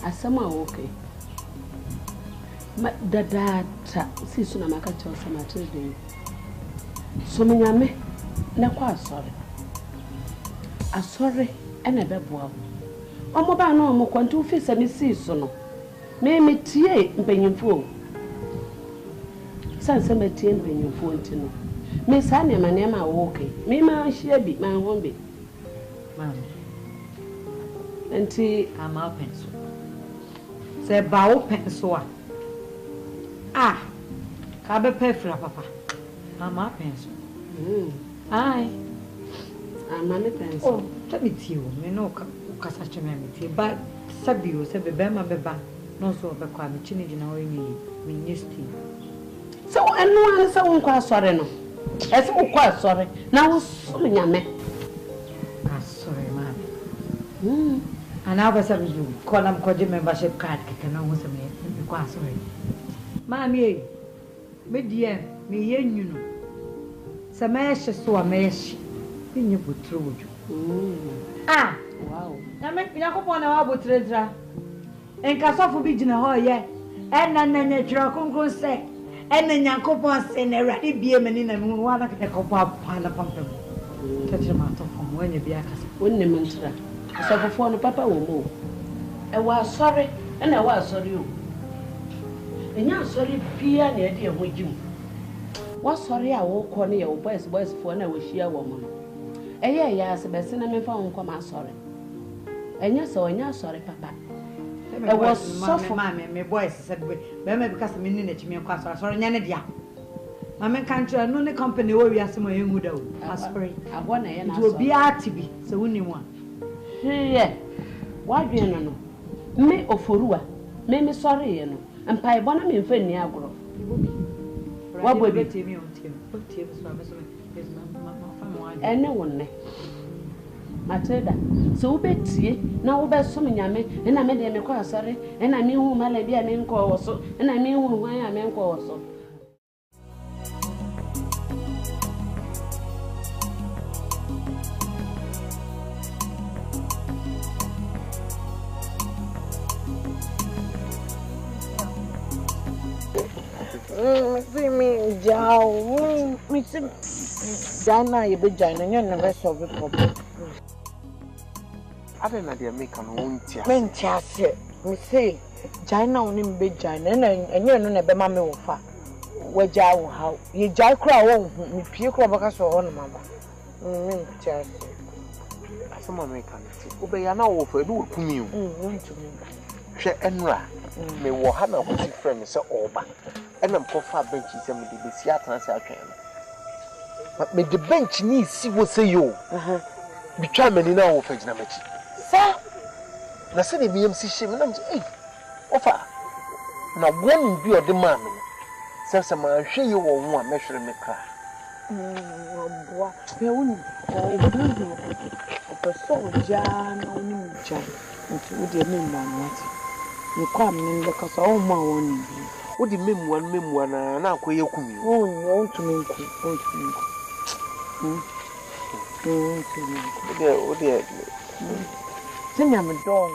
Asama okay. Ma dada si suna makacho sa Matilda. So menyame na kwa asore. Asore ena beboa. Omo ba na omo kwantu fi sa me si so no. Me metie mpanyimfo. Sanse metie mpanyimfo ntino. Me sa ne ma okay. Me ma hia bi ma hombe. Mama. Enti ama penso. Se ba o penso a. Ah. Ka be pefra papa. Ama penso. Ai. Ama me penso. Oh, let me tell you, me no kasa cheme me tie ba sabio se be ma be ba. No so be kwa me chini gina we ni me nyesti. So enu an se won kwa sore no. Ese wo kwa sore na wo so me nyame. Sorry, ma'am. And I was you call them code membership card. Can I was a man? Sorry, Mammy. Me dear, me yen you know. Some mesh so a mesh. In you put through you. Ah, wow. Now make me up on our treasure. And Casofu be in a hall, yeah. And then the Dragon say, and then Yankopon send a ratty beam in a moon one of the copper pile upon them. Touch them out of when you be a wouldn't mention so before the papa will move. I was sorry, and I was sorry. And you're sorry, Pia near dear with you. Was sorry I walk on your boys for and I wish you a woman. A year, yes, a best cinnamon phone come out sorry. And yes, so and you're sorry, papa. I was so for mammy, my boys said, Bema because the minute you mean, sorry, Nanadia. Mamma can't tell no company where we are some young widow. I want it will be art to be so only one. Yeah, why do you know? Me or Furua, me sorry, you know, and Pai Bonham in Feniagro. What will be Timmy on Tim? And no one, Matilda. So Betsy, now best some yammy, and I made them a sorry, and I mean whom I be an inco also, and I mean whom I am inco also. Me Joe, Miss Dana, you be joining the rest of the problem. I don't know they make an own tea. Men chassis, me say, China only be joining, and you're not a mammy of her. Where Jow, how you jack crow won't me pew crabacas or on mamma. Chassis. Someone make an obey an hour for a do commune. Won't you? hwe enra me wo ha na kosi frame se oba enam kofa bench se me de besi atana se atwen me de bench ni si wo se yo bitwa mani na wo fagina machi sa na se de miem si hye me na eh ofa na won bi o de ma me se ma hwe yi wo ho a mehwere me kra boa pe woni o person ja na oni ja nti wo de me mwanwati ni kwa mnende kasa o ma woni bi wo de memua na akoye kumi o no ntumi nku o de Senya me don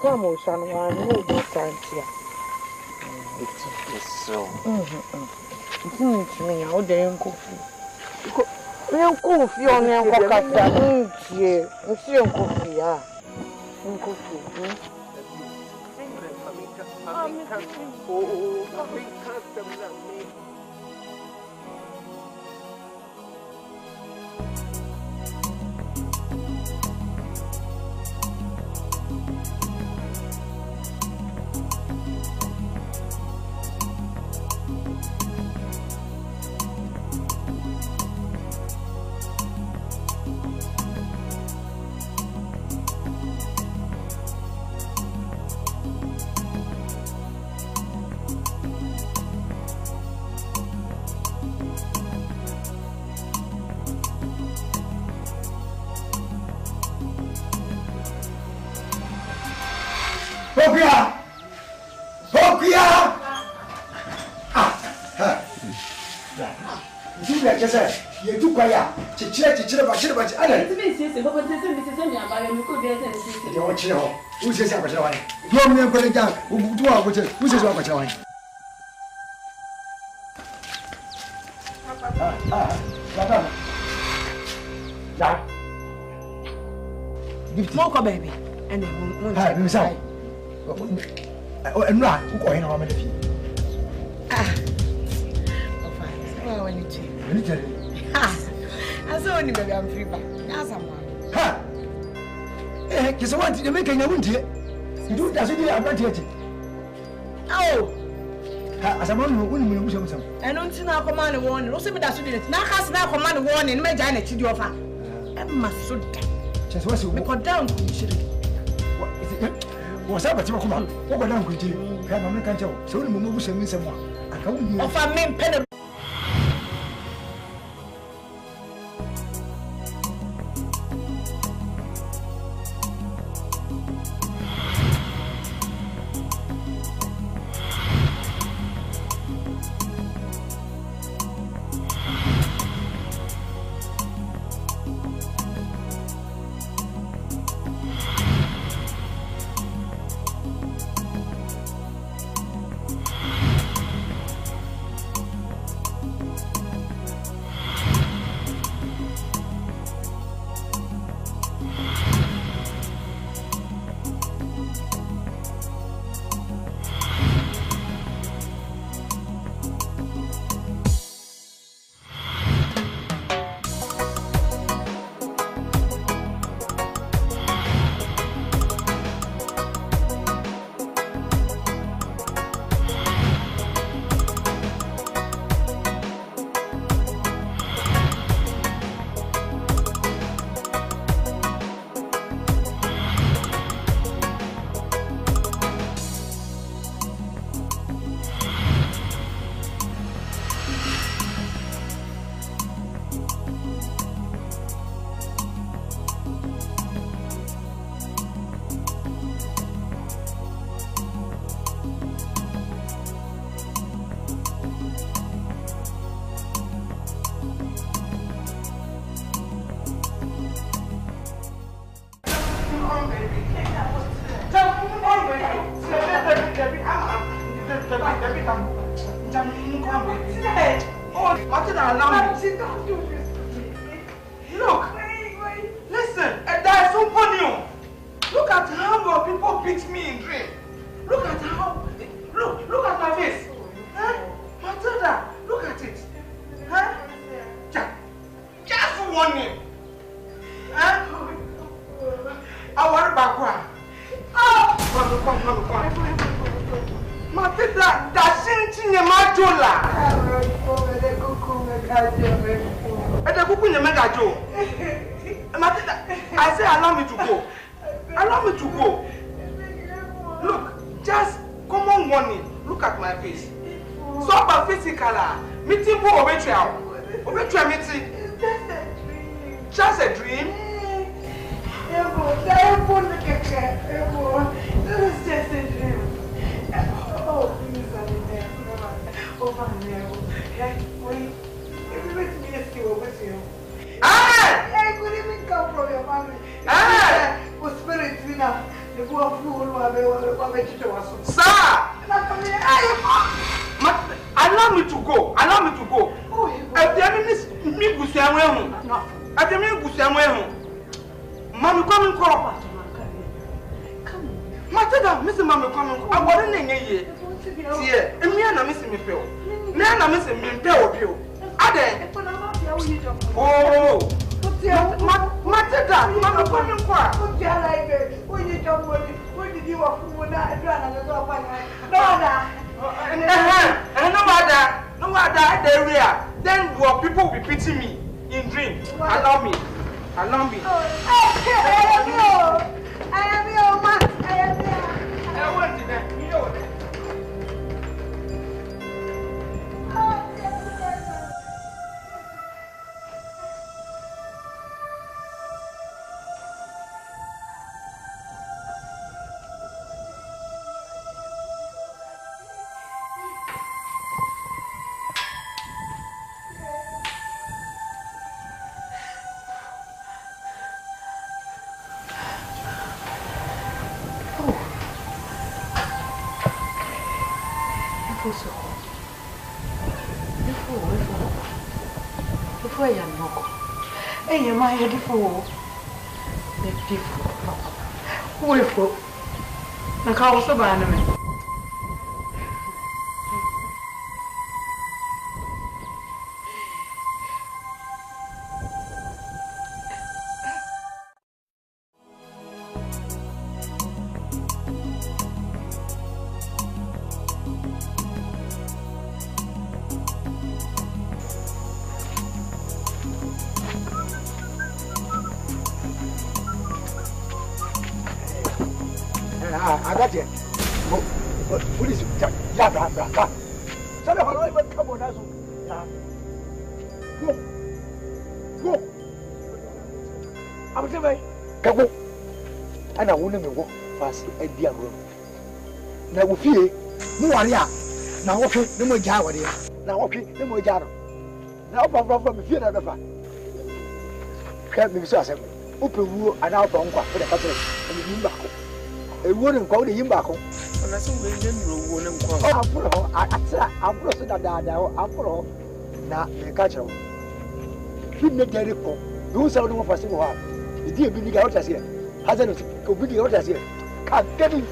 kwa mo sha no wa no do tantia it's so ntumi ya o de nkofu nkofi on en ko kasa ntie nsi nkofi ya nkofi Bokia! You just said, you took quiet. Chichira, I don't say, but me about you could be a chill. Who says I was away? You're me putting down. Who do I was it? Who says I was away? Mocha baby. And then hi, inside. And right, who go in on the feet? When you change. When you tell it. I saw only baby, I'm free back. That's someone. Ha! Eh, kiss one to make a wound here. You do that's what I want to. Oh! As a man who wouldn't lose some. And don't see now command warning. No, see me that's it. Now has now command warning. My giant to the offer. Emma so just was you go down. What is it? What's up? Come on. What go down with you? Come on, can't you? So, move someone. I can't offer me pen. Look, listen, there's someone new. Look at how more people beat me in dream. Look at how, look at my face. Huh? Matilda, look at it. Huh? Just warning. Huh? I worry about one. Oh! Come. Jola. And the cook in the Megajo. I say, allow me to go. Allow me to go. Look, just common warning. Look at my face. So about physical. Meeting for Obetra. Obetra meeting. Just a dream. It's just a dream. Oh, please, over there. Wait. Everybody me ask you over here. I couldn't even come from your family. Was spirit enough. The poor fool was Sir! Allow me to go. Allow me to go. If the enemy me go somewhere home. If the enemy go somewhere home. Mommy come and call. Matilda, Miss Mamma come. I wasn't in here. Yeah, and me and I miss me pill. Me and I miss me pill of you. Ade. Oh, Matilda, Mamma come and call. What do you like it? When you don't want it, what did you want from when I drank another one? No matter the area. Then your people will be pitying me in dream. Allow me. Allow me. I am your man. I am your. I want to that. You know that. Before you knock, hey, you might have before. Wait for the house of anime. I got it. What is it? Yeah. Son of a come on, go. I was saying, go. And I wouldn't walk fast at the room. Now, we feel Muaria. Now, okay, no more Java. Now, okay, no more Java. Now, from the fear of the fact. Can't be so simple. Open wood and out on for the country and the Yimbaco. A wooden call the Yimbaco. And I saw the wooden call. I'm crossing that I'm for now, the catcher. Feed me the report. Do something of a single heart. The dear big out as here. Hasn't go big out as here. Can't get him.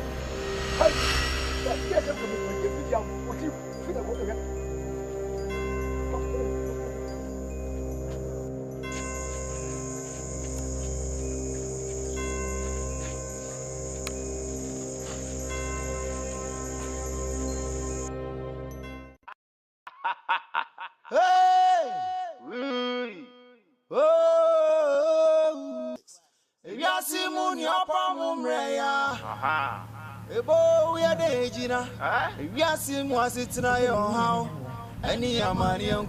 Ebo we are the Gina. If you are seeing was it tonight or how any amani and